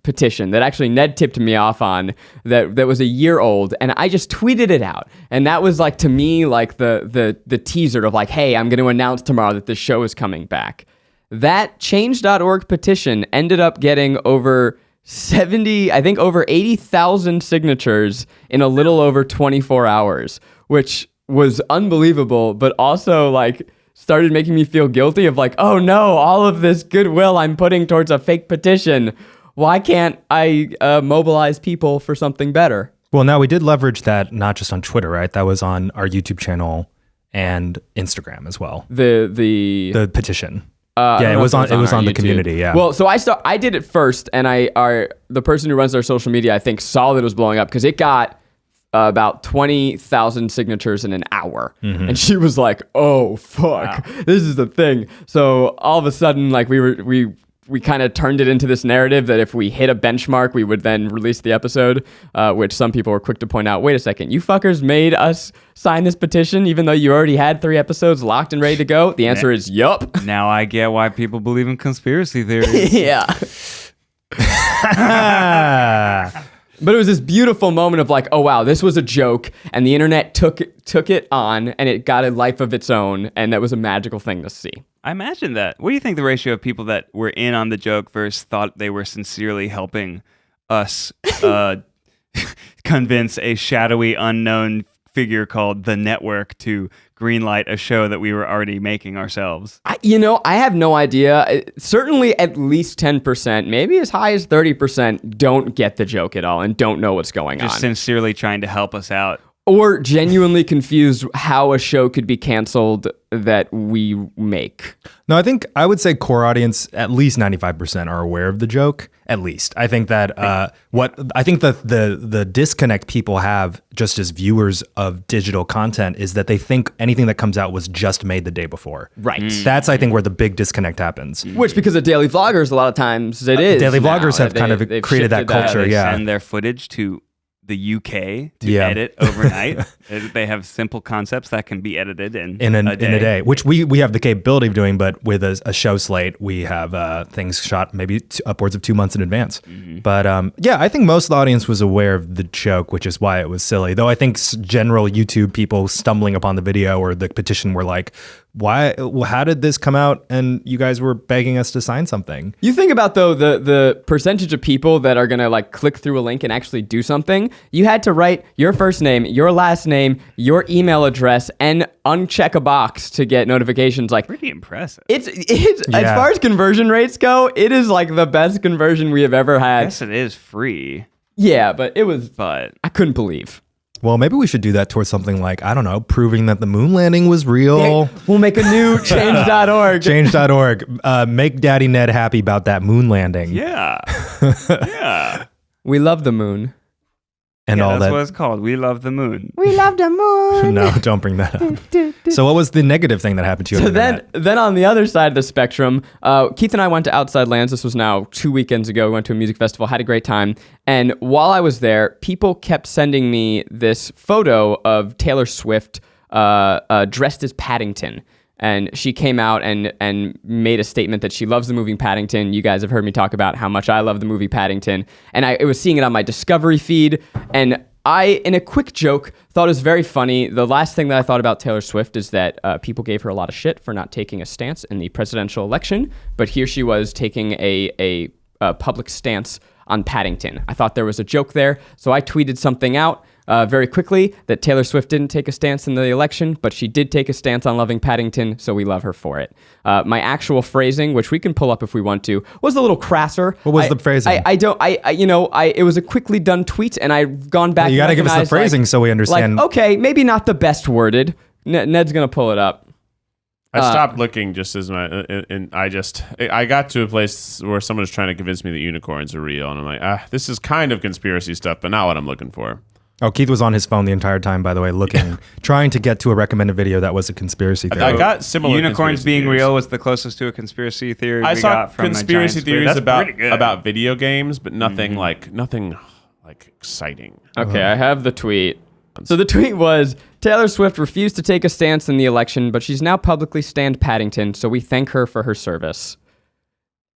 D: petition that actually Ned tipped me off on that was a year old, and I just tweeted it out. And that was like, to me, like the teaser of like, hey, I'm going to announce tomorrow that this show is coming back. That change.org petition ended up getting over 80,000 signatures in a little over 24 hours, which was unbelievable, but also like started making me feel guilty of like, oh no, all of this goodwill I'm putting towards a fake petition. Why can't I mobilize people for something better?
E: Well, now we did leverage that not just on Twitter, right? That was on our YouTube channel and Instagram as well. The petition. It was on the community. Yeah.
D: Well, so I did it first, and the person who runs our social media, I think, saw that it was blowing up because it got about 20,000 signatures in an hour. Mm-hmm. And she was like, oh, fuck, this is the thing. So all of a sudden, like we kind of turned it into this narrative that if we hit a benchmark, we would then release the episode, which some people were quick to point out, wait a second, you fuckers made us sign this petition even though you already had 3 episodes locked and ready to go? The answer is yup.
F: Now I get why people believe in conspiracy theories.
D: Yeah. But it was this beautiful moment of like, oh wow, this was a joke, and the internet took it on, and it got a life of its own, and that was a magical thing to see.
F: I imagine that. What do you think the ratio of people that were in on the joke versus thought they were sincerely helping us convince a shadowy, unknown figure called The Network to greenlight a show that we were already making ourselves?
D: I have no idea. Certainly at least 10%, maybe as high as 30% don't get the joke at all and don't know what's going on.
F: Just sincerely trying to help us out.
D: Or genuinely confused how a show could be canceled that we make.
E: No, I would say core audience, at least 95% are aware of the joke. At least. I think that the disconnect people have just as viewers of digital content is that they think anything that comes out was just made the day before.
D: Right.
E: That's, I think, where the big disconnect happens.
D: Which, because of daily vloggers, a lot of times it is.
E: Daily vloggers have kind of created that culture.
F: They send their footage to the UK to edit overnight. They have simple concepts that can be edited in a day,
E: which we have the capability of doing, but with a show slate, we have things shot maybe upwards of 2 months in advance. Mm-hmm. But I think most of the audience was aware of the joke, which is why it was silly. Though I think general YouTube people stumbling upon the video or the petition were like, how did this come out and you guys were begging us to sign something?
D: You think about, though, the percentage of people that are going to like click through a link and actually do something. You had to write your first name, your last name, your email address, and uncheck a box to get notifications. Like,
F: pretty impressive.
D: It's as far as conversion rates go, it is like the best conversion we have ever had.
F: I guess it is free.
D: Yeah, but I couldn't believe.
E: Well, maybe we should do that towards something like, I don't know, proving that the moon landing was real.
D: We'll make a new change.org.
E: Change.org. Make Daddy Ned happy about that moon landing.
F: Yeah. Yeah.
D: We love the moon.
E: And all
F: that's
E: that.
F: what it's called. We love the moon.
D: We love the moon.
E: No, don't bring that up. So what was the negative thing that happened to you?
D: So then on the other side of the spectrum, Keith and I went to Outside Lands. This was now 2 weekends ago. We went to a music festival, had a great time. And while I was there, people kept sending me this photo of Taylor Swift dressed as Paddington. And she came out and made a statement that she loves the movie Paddington. You guys have heard me talk about how much I love the movie Paddington. And I was seeing it on my Discovery feed. And I, in a quick joke, thought it was very funny. The last thing that I thought about Taylor Swift is that people gave her a lot of shit for not taking a stance in the presidential election. But here she was taking a public stance on Paddington. I thought there was a joke there. So I tweeted something out very quickly that Taylor Swift didn't take a stance in the election, but she did take a stance on loving Paddington, so we love her for it. My actual phrasing, which we can pull up if we want to, was a little crasser.
E: What was the phrasing?
D: It was a quickly done tweet, and I've gone back.
E: You got to give us the phrasing so we understand.
D: Like, okay, maybe not the best worded. Ned's gonna pull it up.
C: I stopped looking just as and I got to a place where someone was trying to convince me that unicorns are real, and I'm like, this is kind of conspiracy stuff, but not what I'm looking for.
E: Oh, Keith was on his phone the entire time, by the way, looking, trying to get to a recommended video that was a conspiracy theory.
C: I got similar
F: Unicorns being
C: theories.
F: real was the closest to a conspiracy theory
C: I
F: we
C: saw
F: got from
C: conspiracy theories
F: about
C: about video games, but nothing like exciting.
D: Okay, I have the tweet. So the tweet was, Taylor Swift refused to take a stance in the election, but she's now publicly stand Paddington, so we thank her for her service.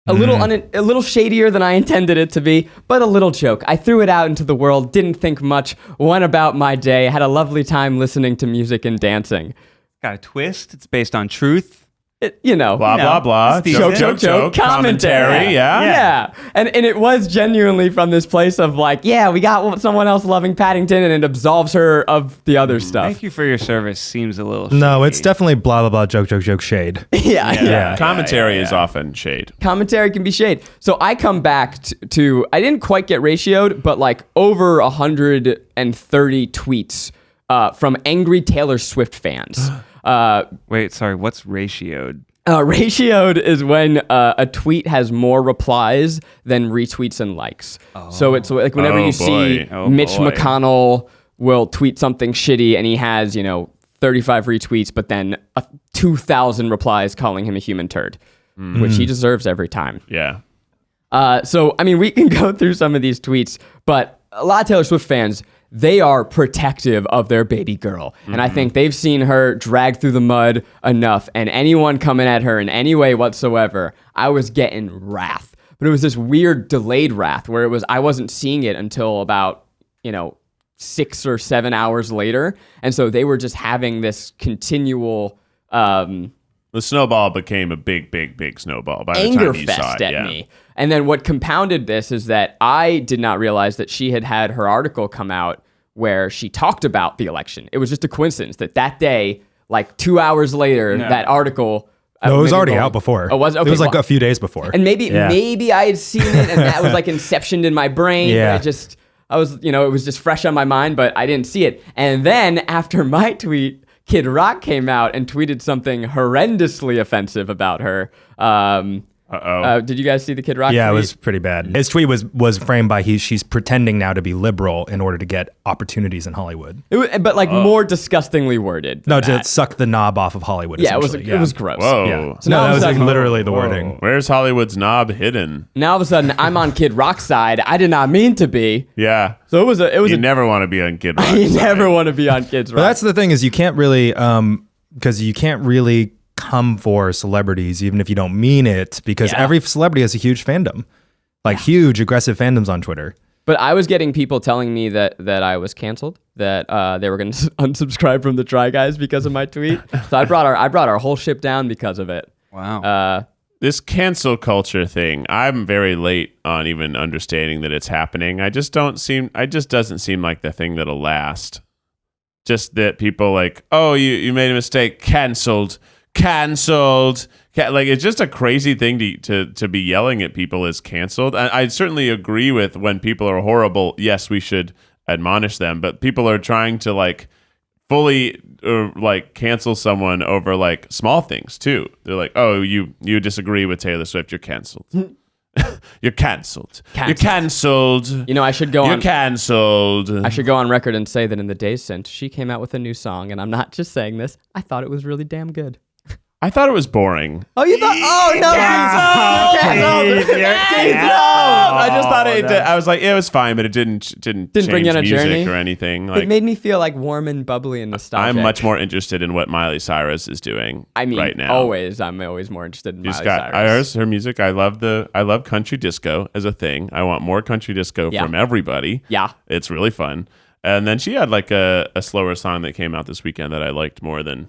D: A little shadier than I intended it to be, but a little joke. I threw it out into the world, didn't think much, went about my day, had a lovely time listening to music and dancing.
F: Got a twist. It's based on truth.
C: Blah, blah, blah.
F: Joke.
C: Commentary,
D: Yeah. And it was genuinely from this place of like, yeah, we got someone else loving Paddington and it absolves her of the other stuff.
F: Thank you for your service. Seems a little shady.
E: No, it's definitely blah, blah, blah, joke, shade.
D: Yeah.
C: Commentary is often shade.
D: Commentary can be shade. So I come back to I didn't quite get ratioed, but like over 130 tweets from angry Taylor Swift fans.
F: Wait, sorry. What's ratioed?
D: Ratioed is when a tweet has more replies than retweets and likes. So it's like whenever you see Mitch McConnell will tweet something shitty and he has, 35 retweets, but then 2,000 replies calling him a human turd, which he deserves every time.
C: Yeah.
D: So, I mean, we can go through some of these tweets, but a lot of Taylor Swift fans, they are protective of their baby girl. And I think they've seen her drag through the mud enough, and anyone coming at her in any way whatsoever, I was getting wrath. But it was this weird delayed wrath where I wasn't seeing it until about, 6 or 7 hours later. And so they were just having this continual
C: The snowball became a big, big, big snowball by the
D: anger
C: time you saw
D: fest
C: it.
D: at me. And then what compounded this is that I did not realize that she had her article come out where she talked about the election. It was just a coincidence that day, like 2 hours later, that artikel.
E: No, it was already out before.
D: Oh, was it? Okay,
E: it was like a few days before.
D: And maybe I had seen it, and that was like inceptioned in my brain.
E: Yeah.
D: I was, it was just fresh on my mind, but I didn't see it. And then after my tweet, Kid Rock came out and tweeted something horrendously offensive about her. Did you guys see the Kid Rock tweet?
E: It was pretty bad. His tweet was framed by she's pretending now to be liberal in order to get opportunities in Hollywood.
D: But more disgustingly worded.
E: No, to suck the knob off of Hollywood.
D: Yeah, it was gross.
C: Whoa.
E: Yeah.
D: So
E: No,
D: now
E: that was
D: all of a
E: like
D: sudden-
E: literally the wording.
C: Where's Hollywood's knob hidden?
D: Now all of a sudden I'm on Kid Rock's side. I did not mean to be.
C: Yeah.
D: So it was
C: You never want to be on Kid Rock.
D: You never want to be on Kid Rock.
E: But that's the thing is you can't really because you can't really come for celebrities even if you don't mean it because every celebrity has a huge fandom, like huge aggressive fandoms on Twitter.
D: But I was getting people telling me that I was canceled, that they were going to unsubscribe from the Try Guys because of my tweet. So I brought our whole ship down because of it.
F: Wow.
C: This cancel culture thing, I'm very late on even understanding that it's happening. It just doesn't seem like the thing that'll last. Just that people like, oh, you made a mistake, canceled. Like, it's just a crazy thing to be yelling at people as canceled. I certainly agree with when people are horrible. Yes, we should admonish them. But people are trying to like fully like cancel someone over like small things too. They're like, oh, you disagree with Taylor Swift, you're canceled. You're canceled. You're canceled.
D: You know, I should go
C: You're
D: on.
C: canceled.
D: I should go on record and say that in the days since she came out with a new song, and I'm not just saying this. I thought it was really damn good.
C: I thought it was boring.
D: Oh, you thought? Oh no!
C: I just thought I was like, it was fine, but it didn't change
D: bring you on a
C: music
D: journey?
C: or anything. Like,
D: It made me feel like warm and bubbly and nostalgic.
C: I'm much more interested in what Miley Cyrus is doing.
D: I mean,
C: right now.
D: I'm always more interested in
C: She's
D: Miley
C: got
D: Cyrus.
C: her music. I love country disco as a thing. I want more country disco from everybody.
D: Yeah.
C: It's really fun. And then she had like a slower song that came out this weekend that I liked more than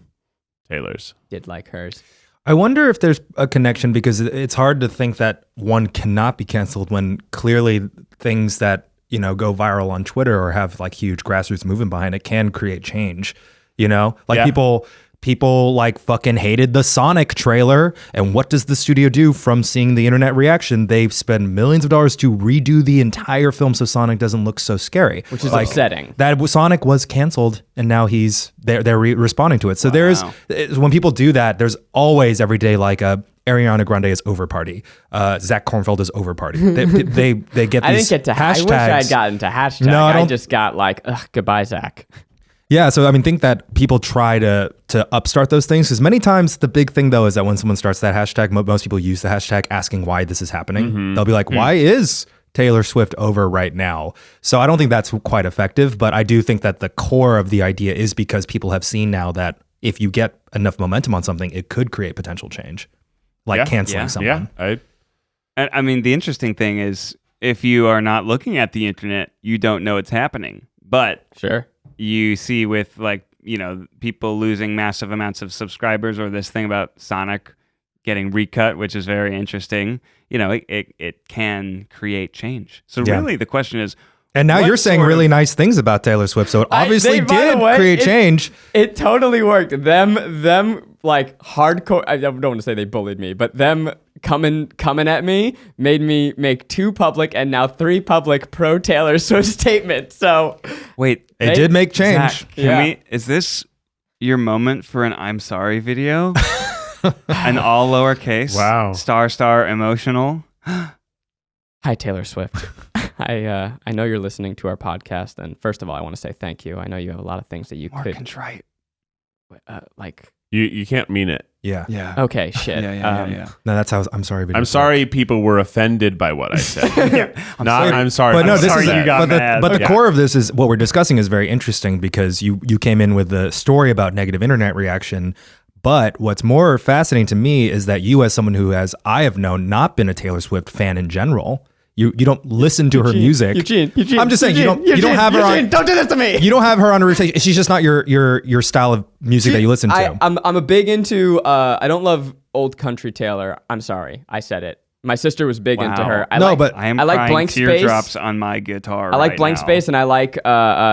C: Taylor's.
D: Did like hers.
E: I wonder if there's a connection because it's hard to think that one cannot be canceled when clearly things that, you know, go viral on Twitter or have like huge grassroots movement behind it can create change, you know? Like people like fucking hated the Sonic trailer. And what does the studio do from seeing the internet reaction? They spend millions of dollars to redo the entire film so Sonic doesn't look so scary.
D: Which is upsetting.
E: Sonic was canceled and now they're responding to it. So when people do that, there's always every day like a Ariana Grande is over party. Zach Kornfeld is over party. They get these
D: I didn't get to
E: hashtags.
D: I wish I'd gotten to hashtag.
E: No,
D: I just got like, goodbye, Zach.
E: Yeah, so I mean, think that people try to upstart those things because many times the big thing though is that when someone starts that hashtag, most people use the hashtag asking why this is happening.
C: Mm-hmm.
E: They'll be like, why is Taylor Swift over right now? So I don't think that's quite effective, but I do think that the core of the idea is because people have seen now that if you get enough momentum on something, it could create potential change, like canceling someone.
C: Yeah,
F: I mean, the interesting thing is if you are not looking at the internet, you don't know it's happening. But
D: Sure.
F: you see with like, you know, people losing massive amounts of subscribers or this thing about Sonic getting recut, which is very interesting. You know, it can create change. So really the question is,
E: and now you're saying really nice things about Taylor Swift, so it obviously did create change.
D: It totally worked. Them like hardcore. I don't want to say they bullied me, but them coming at me made me make 2 public and now 3 public pro Taylor Swift statements. So
F: wait,
E: it did make change.
F: Zach, is this your moment for an I'm sorry video? An all lowercase.
C: Wow.
F: Star emotional.
D: Hi, Taylor Swift. I know you're listening to our podcast, and first of all, I want to say thank you. I know you have a lot of things that you
F: More
D: could
F: contrite.
D: like.
C: You can't mean it.
E: Yeah.
D: Okay, shit.
F: Yeah.
E: No, that's how I'm sorry.
C: I'm sorry people were offended by what I said. I'm sorry.
E: But no, this
F: sorry
E: is
F: you got mad.
E: But the core of this is what we're discussing is very interesting because you came in with the story about negative internet reaction. But what's more fascinating to me is that you, as someone who I have known, not been a Taylor Swift fan in general, you don't listen to her music.
D: Eugene.
E: I'm just saying you don't have her on.
D: Don't do this to me.
E: You don't have her on a rotation. She's just not your style of music that you listen to.
D: I'm a big into. I don't love old country Taylor. I'm sorry, I said it. My sister was big into her.
F: I
E: like
F: like
D: Blank
F: teardrops
D: Space
F: on my guitar.
D: I like
F: right
D: Blank
F: now.
D: Space and I like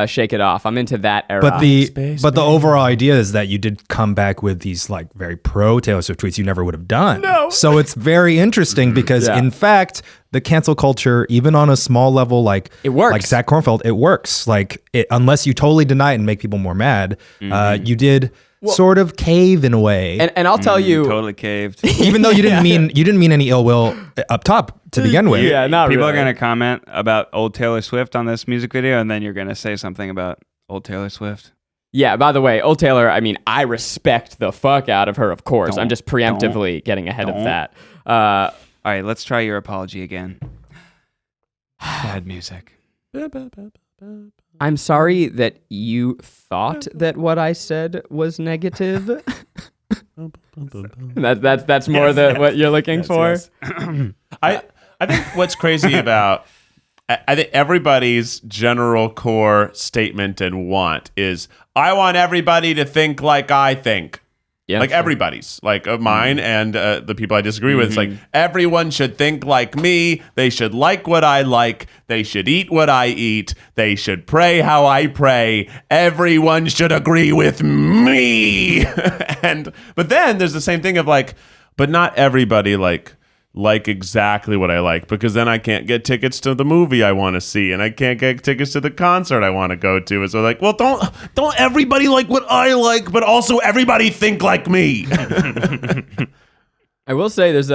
D: Shake It Off. I'm into that era.
E: But the overall idea is that you did come back with these like very pro Taylor Swift tweets you never would have done.
D: No.
E: So it's very interesting because in fact the cancel culture, even on a small level, like
D: it works.
E: Like Zach Kornfeld, it works. Like unless you totally deny it and make people more mad, you did sort of cave in a way.
D: And I'll tell you,
F: totally caved.
E: Even though you didn't mean any ill will up top to begin with.
D: Yeah, not
F: People
D: really.
F: are going to comment about old Taylor Swift on this music video, and then you're going to say something about old Taylor Swift.
D: Yeah, by the way, old Taylor, I mean, I respect the fuck out of her, of course. I'm just preemptively getting ahead of that.
F: All right, let's try your apology again. Bad music.
D: I'm sorry that you thought that what I said was negative. That's more what you're looking for.
C: Yes. I think what's crazy about I think everybody's general core statement and want is I want everybody to think like I think.
D: Yeah,
C: like everybody's, like of mine and the people I disagree with. It's like everyone should think like me. They should like what I like. They should eat what I eat. They should pray how I pray. Everyone should agree with me. But then there's the same thing of like, but not everybody like like exactly what I like, because then I can't get tickets to the movie I want to see, and I can't get tickets to the concert I want to go to. And so like, well, don't everybody like what I like, but also everybody think like me.
D: I will say there's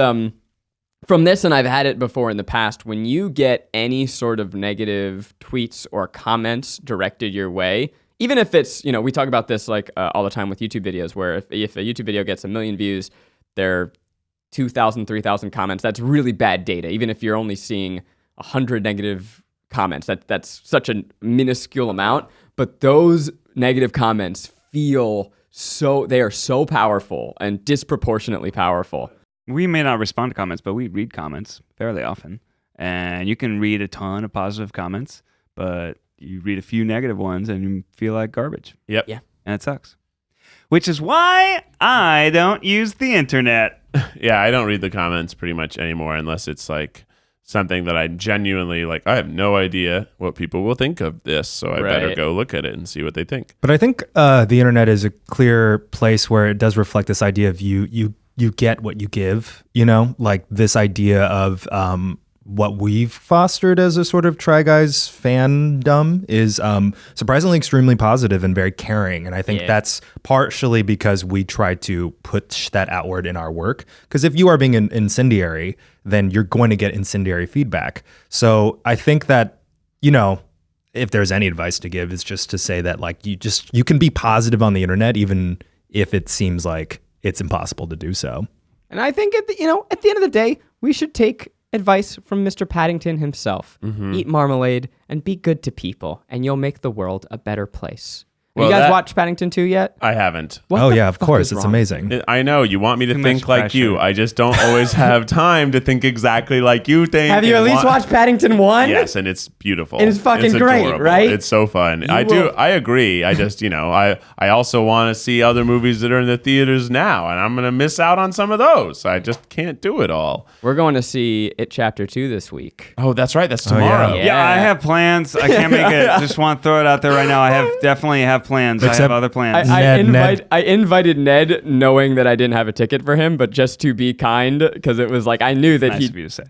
D: from this, and I've had it before in the past, when you get any sort of negative tweets or comments directed your way, even if it's, we talk about this like all the time with YouTube videos, where if a YouTube video gets 1 million views, there 2,000, 3,000 comments, that's really bad data. Even if you're only seeing 100 negative comments, that's such a minuscule amount. But those negative comments they are so powerful and disproportionately powerful.
F: We may not respond to comments, but we read comments fairly often. And you can read a ton of positive comments, but you read a few negative ones and you feel like garbage.
C: Yep.
D: Yeah.
F: And it sucks. Which is why I don't use the internet.
C: Yeah, I don't read the comments pretty much anymore unless it's like something that I genuinely like. I have no idea what people will think of this, so I better go look at it and see what they think.
E: But I think the internet is a clear place where it does reflect this idea of you get what you give, like this idea of what we've fostered as a sort of Try Guys fandom is surprisingly extremely positive and very caring. And I think that's partially because we try to push that outward in our work. Because if you are being incendiary, then you're going to get incendiary feedback. So I think that, if there's any advice to give, it's just to say that like you can be positive on the internet, even if it seems like it's impossible to do so.
D: And I think at the end of the day, we should take advice from Mr. Paddington himself. Eat marmalade and be good to people, and you'll make the world a better place. Have you guys watched Paddington 2 yet?
C: I haven't.
E: Of course. It's amazing.
C: I know. You want me to
F: Too
C: think
F: much
C: like
F: pressure.
C: you. I just don't always have time to think exactly like you think.
D: Have you at least watched Paddington 1?
C: Yes, and it's beautiful.
D: And it's fucking great,
C: adorable.
D: right?
C: It's so fun.
D: will-
C: I agree. I just, I also want to see other movies that are in the theaters now, and I'm going to miss out on some of those. I just can't do it all.
D: We're going to see It Chapter 2 this week.
C: Oh, that's right. That's tomorrow.
D: yeah.
F: Yeah, I have plans. I can't make it. Just want to throw it out there right now. I definitely have plans. I have
E: Except-
F: other plans.
E: Ned.
D: I invited Ned knowing that I didn't have a ticket for him, but just to be kind, because it was like I knew that
F: Nice of you to say.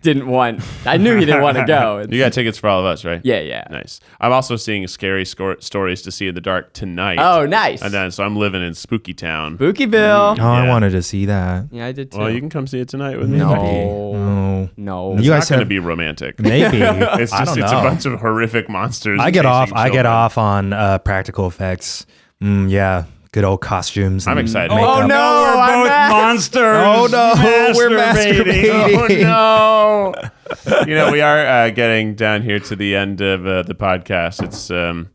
D: I knew he didn't want to go.
C: You got tickets for all of us, right?
D: Yeah.
C: Nice. I'm also seeing scary stories to see in the dark tonight.
D: Oh, nice.
C: And then, so I'm living in Spooky Town.
D: Spookyville.
E: Oh, I wanted to see that.
D: Yeah, I did too.
C: Well, you can come see it tonight with me.
D: No.
E: You
C: It's
E: guys
C: not going to
E: have
C: be romantic.
E: maybe.
C: It's
E: I
C: just
E: don't
C: it's
E: know.
C: a bunch of horrific monsters.
E: I get
C: chasing
E: off
C: children.
E: on practical effects. Yeah, good old costumes.
C: I'm
E: and
C: excited.
E: makeup.
D: Oh, no,
F: we're
D: I'm
F: both
D: back.
F: monsters.
E: Oh no, we're masturbating.
D: Oh no.
C: We are getting down here to the end of the podcast. It's and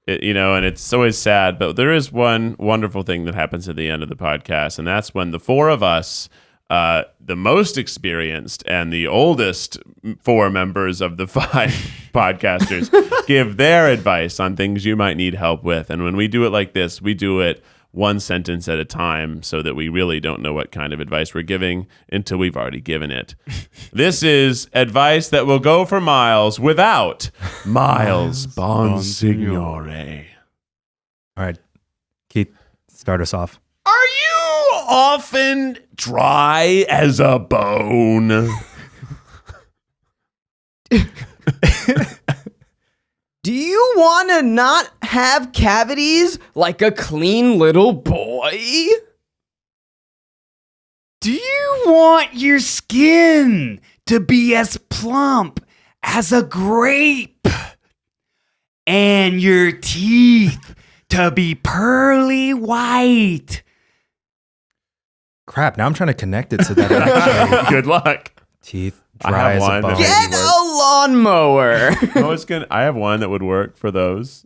C: it's always sad, but there is one wonderful thing that happens at the end of the podcast, and that's when the four of us, the most experienced and the oldest 4 members of the 5 podcasters, give their advice on things you might need help with. And when we do it like this, we do it one sentence at a time so that we really don't know what kind of advice we're giving until we've already given it. This is advice that will go for miles without Miles Bonsignore.
E: All right, Keith, start us off.
C: Are you often dry as a bone?
D: Do you want to not have cavities like a clean little boy?
F: Do you want your skin to be as plump as a grape? And your teeth to be pearly white?
C: Crap, now I'm trying to connect it so that it actually... Good luck.
E: Teeth
C: I
E: dry
C: have
E: as a
C: one
E: bone.
C: that
D: Get a lawnmower.
C: I have one that would work for those.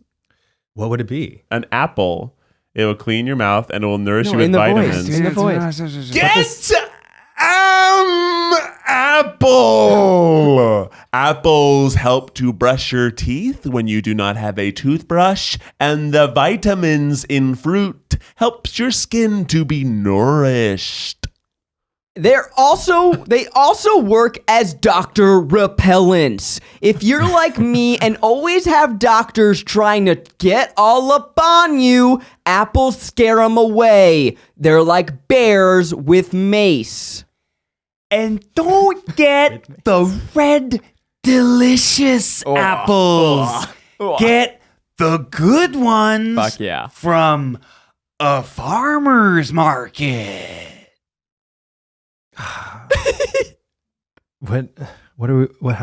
E: What would it be?
C: An apple. It will clean your mouth and it will nourish you with
D: in the
C: vitamins.
D: voice. In the voice.
C: Get apple. Apples help to brush your teeth when you do not have a toothbrush, and the vitamins in fruit helps your skin to be nourished.
D: They also work as doctor repellents. If you're like me and always have doctors trying to get all up on you, apples scare them away. They're like bears with mace.
F: And don't get the red delicious apples. Get the good ones
D: Fuck yeah.
F: from a farmer's market.
E: How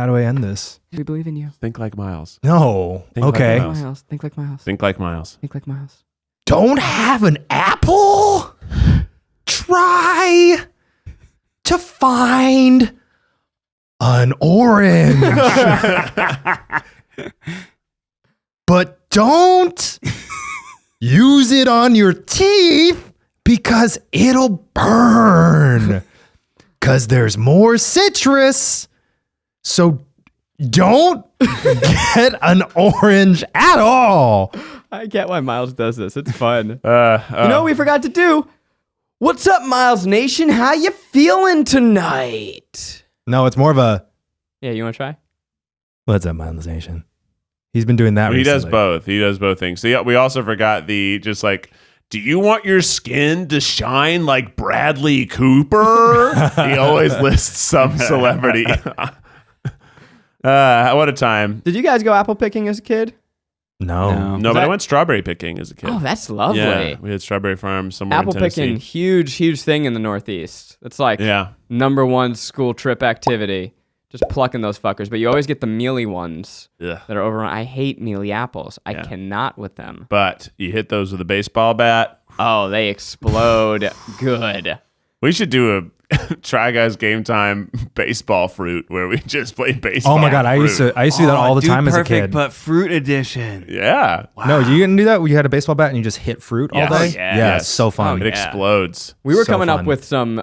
E: do I end this?
D: We believe in you.
C: Think like Miles.
E: No.
C: Think like
E: Okay.
C: Miles.
D: Miles. Think like Miles.
C: Think like Miles.
D: Think like Miles.
E: Don't have an apple? Try to find an orange. But don't use it on your teeth because it'll burn. Because there's more citrus. So don't get an orange at all.
D: I get why Miles does this. It's fun.
C: You
D: You know what we forgot to do? What's up, Miles Nation? How you feeling tonight?
E: No, it's more of a,
D: Yeah, you want to try?
E: what's up, monetization? He's been doing that
C: He does
E: recently.
C: both. He does both things. So yeah, we also forgot the just like, do you want your skin to shine like Bradley Cooper? He always lists some celebrity. What a time.
D: Did you guys go apple picking as a kid?
E: No.
C: No, but I went strawberry picking as a kid.
D: Oh, that's lovely.
C: Yeah, we had strawberry farms somewhere
D: Apple
C: in Tennessee.
D: picking, huge thing in the Northeast. It's like
C: Yeah.
D: number one school trip activity. Just plucking those fuckers. But you always get the mealy ones
C: Ugh.
D: that are overrun. I hate mealy apples. I
C: Yeah.
D: cannot with them.
C: But you hit those with a baseball bat.
D: Oh, they explode good.
C: We should do a Try Guys Game Time baseball fruit where we just play baseball.
E: Oh my God, I used to do that all the time as a kid.
F: But fruit edition.
C: Yeah.
E: No, you didn't do that? You had a baseball bat and you just hit fruit all
C: Yes.
E: day?
C: Oh,
F: yeah.
E: Yeah,
C: Yes.
E: it's so fun.
C: It explodes.
D: We were
E: So
D: coming up
E: fun.
D: with some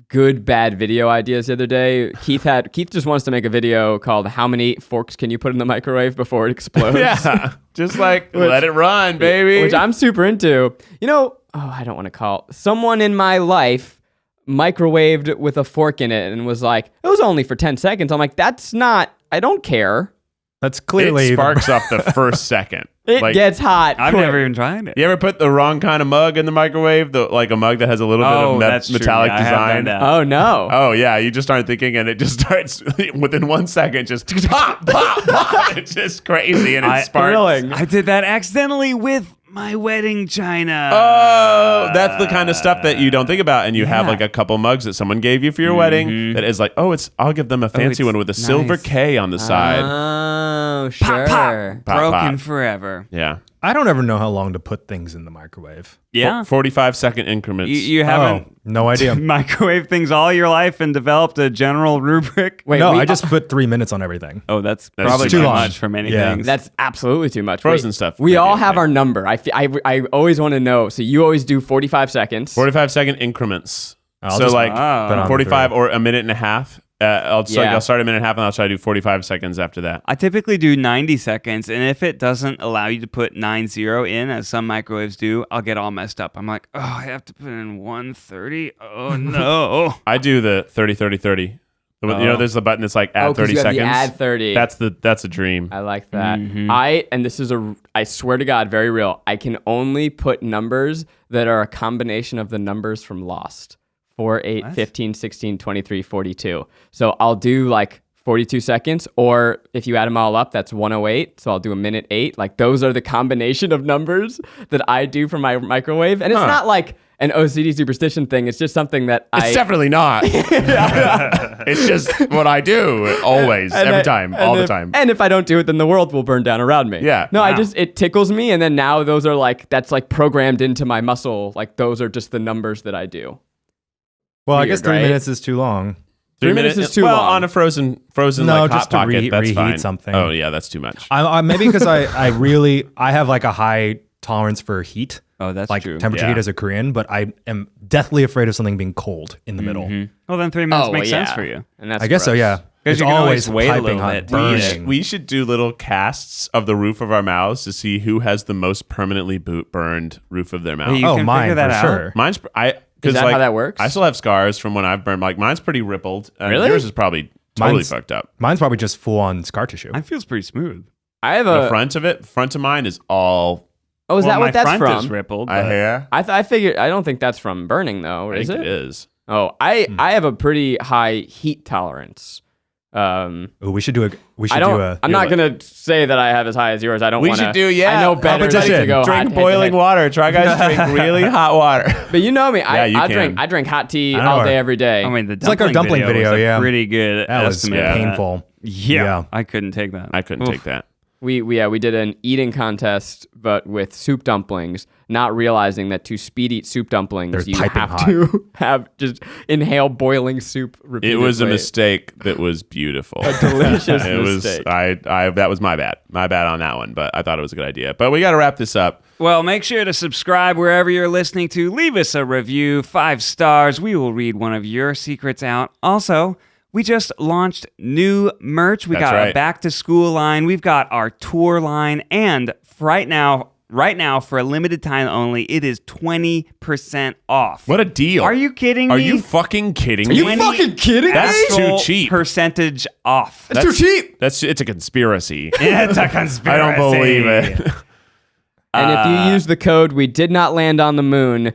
D: good, bad video ideas the other day. Keith just wants to make a video called "How many forks can you put in the microwave before it explodes?"
C: Yeah. Just like let it run, baby.
D: Which I'm super into. You know, I don't want to call someone in my life microwaved with a fork in it and was like, "It was only for 10 seconds." I'm like, "That's not. I don't care.
E: That's clearly
C: it sparks off the first second.
D: It gets hot."
F: I've
D: quick.
F: never even tried it.
C: You ever put the wrong kind of mug in the microwave? Like a mug that has a little
F: Oh,
C: bit
F: that's
C: of
F: true.
C: metallic
F: Yeah, I have
C: design?
F: done that.
D: Oh no.
C: Oh yeah, you just aren't thinking, and it just starts within 1 second, just pop, pop, pop. It's just crazy, and it sparks.
D: Thrilling.
F: I did that accidentally with my wedding china.
C: Oh, that's the kind of stuff that you don't think about, and you have
F: Yeah.
C: like a couple mugs that someone gave you for your wedding. That is like, I'll give them a fancy
F: it's
C: one with a silver
F: nice.
C: K on the side.
D: Oh,
F: Pop,
D: sure.
F: pop.
C: Pop,
F: Broken
C: pop.
F: forever.
C: Yeah,
E: I don't ever know how long to put things in the microwave.
F: Yeah.
C: 45-second increments.
F: You haven't
E: No idea.
F: microwaved things all your life and developed a general rubric?
D: Wait,
E: No,
D: we-
E: I just put 3 minutes on everything.
F: Oh, that's
C: That's
F: probably
C: too
F: too
C: long.
F: much for many
E: Yeah.
F: things.
D: That's absolutely too much.
C: Frozen
D: Wait,
C: stuff,
D: We
C: maybe,
D: all
C: I
D: have
C: think.
D: our number. I always want to know. So you always do 45 seconds.
C: 45-second increments.
E: I'll
C: So
E: just
C: like
E: put on
C: 45
E: three.
C: or a minute and a half. I'll
D: Yeah.
C: start a minute and a half, and I'll try to do 45 seconds after that.
F: I typically do 90 seconds, and if it doesn't allow you to put 90 in, as some microwaves do, I'll get all messed up. I'm like, I have to put in 130? Oh, no.
C: I do the 30-30-30. You know, there's the button that's like add
D: 'cause
C: 30
D: you have the
C: seconds.
D: add 30.
C: That's a dream.
D: I like that.
F: Mm-hmm.
D: And this is I swear to God, very real. I can only put numbers that are a combination of the numbers from Lost. 4, 8, 15, 16, 23, 42. So I'll do like 42 seconds, or if you add them all up, that's 108. So I'll do a minute 8. Like those are the combination of numbers that I do for my microwave. And it's not like an OCD superstition thing. It's just something that
C: It's definitely not. It's just what I do always, every time, all the time.
D: And if I don't do it, then the world will burn down around me.
C: Yeah.
D: No,
C: Wow.
D: it tickles me. And then now those are like, that's like programmed into my muscle. Like those are just the numbers that I do.
E: Well, I
D: Weird,
E: guess 3
D: right?
E: minutes is too long.
D: 3 minutes is too
C: well,
D: long.
C: on a frozen
E: No,
C: like
E: just
C: hot
E: to
C: pocket, that's
E: reheat
C: fine.
E: something.
C: Oh yeah, that's too much.
E: I maybe because I have like a high tolerance for heat.
F: Oh, that's
E: like
F: true.
E: temperature
C: Yeah.
E: heat as a Korean, but I am deathly afraid of something being cold in the middle.
F: Well, then 3 minutes
D: Oh,
F: makes
D: yeah.
F: sense for you.
D: And that's
E: I guess so,
D: gross.
E: yeah.
F: 'Cause
E: It's
F: you can
E: always
F: always wait a
E: piping
F: little
E: hot,
F: bit to eat it.
E: burning.
C: We should do little casts of the roof of our mouths to see who has the most permanently burned roof of their mouth.
F: Hey, you
E: Oh,
F: can
E: mine
F: figure that
E: for
F: out.
E: sure.
C: Mine's
D: Is that how that works?
C: I still have scars from when I've burned. Like mine's pretty rippled.
D: Really?
C: Yours is probably totally
E: Mine's-
C: fucked up.
E: Mine's probably just full on scar tissue.
F: Mine feels pretty smooth.
D: I have
C: The
D: a.
C: front of mine is all
D: Oh, is that
F: my
D: what that's
F: front
D: from?
F: is rippled.
C: I
F: but-
C: hair.
D: I figured. I don't think that's from burning though,
C: I
D: is
C: think
D: it?
C: it is.
D: Oh, I have a pretty high heat tolerance.
E: Ooh, we should do a.
D: I'm not gonna say that I have as high as yours. I don't.
C: We
D: wanna,
C: should do. Yeah,
D: I know better than to go
C: drink
D: hot
C: boiling
D: head-to-head.
C: water. Try guys drink really hot water.
D: But you know me.
C: you
D: I
C: can.
D: drink hot tea
E: I know
D: all
E: her.
D: day, every day.
F: I mean, the
E: It's like our dumpling video,
F: was a
E: yeah.
F: pretty good
E: That was
F: estimate. of that.
E: painful.
F: Yeah, I couldn't take that.
C: I couldn't take that.
D: We did an eating contest, but with soup dumplings, not realizing that to speed eat soup dumplings,
E: They're
D: you
E: piping
D: have
E: hot.
D: to have just inhale boiling soup
C: It
D: repeatedly.
C: was a mistake that was beautiful. A
D: delicious
C: it
D: mistake.
C: Was. I. That was my bad. My bad on that one. But I thought it was a good idea. But we got to wrap this up.
F: Well, make sure to subscribe wherever you're listening to. Leave us a review, 5 stars. We will read one of your secrets out. Also, we just launched new merch. We
C: That's
F: got
C: right.
F: our back to school line. We've got our tour line. And right now, for a limited time only, it is 20% off.
C: What a deal!
F: Are you kidding me?
C: Are you fucking kidding
D: Are you
C: me?
D: fucking kidding
C: That's
D: me?
C: too
F: Actual
C: cheap.
F: Percentage off.
D: It's too cheap.
C: It's a conspiracy.
F: It's a conspiracy.
C: I don't believe it.
D: And if you use the code, we did not land on the moon.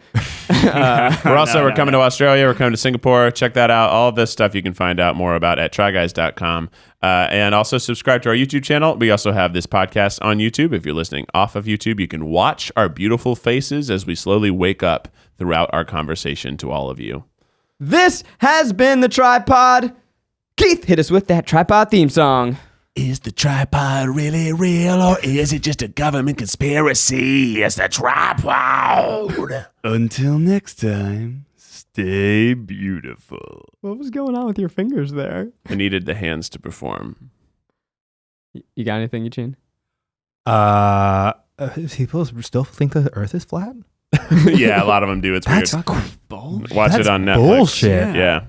C: We're coming to Australia. We're coming to Singapore. Check that out. All of this stuff you can find out more about at tryguys.com. And also subscribe to our YouTube channel. We also have this podcast on YouTube. If you're listening off of YouTube, you can watch our beautiful faces as we slowly wake up throughout our conversation to all of you.
D: This has been the TryPod. Keith, hit us with that TryPod theme song.
C: Is the tripod really real, or is it just a government conspiracy? It's the tripod.
F: Until next time, stay beautiful.
D: What was going on with your fingers there?
C: I needed the hands to perform.
D: You got anything, Eugene?
E: People still think the Earth is flat.
C: Yeah, a lot of them do. It's
E: That's
C: weird.
E: bull.
C: Watch
E: That's
C: it on Netflix.
E: bullshit.
C: Yeah.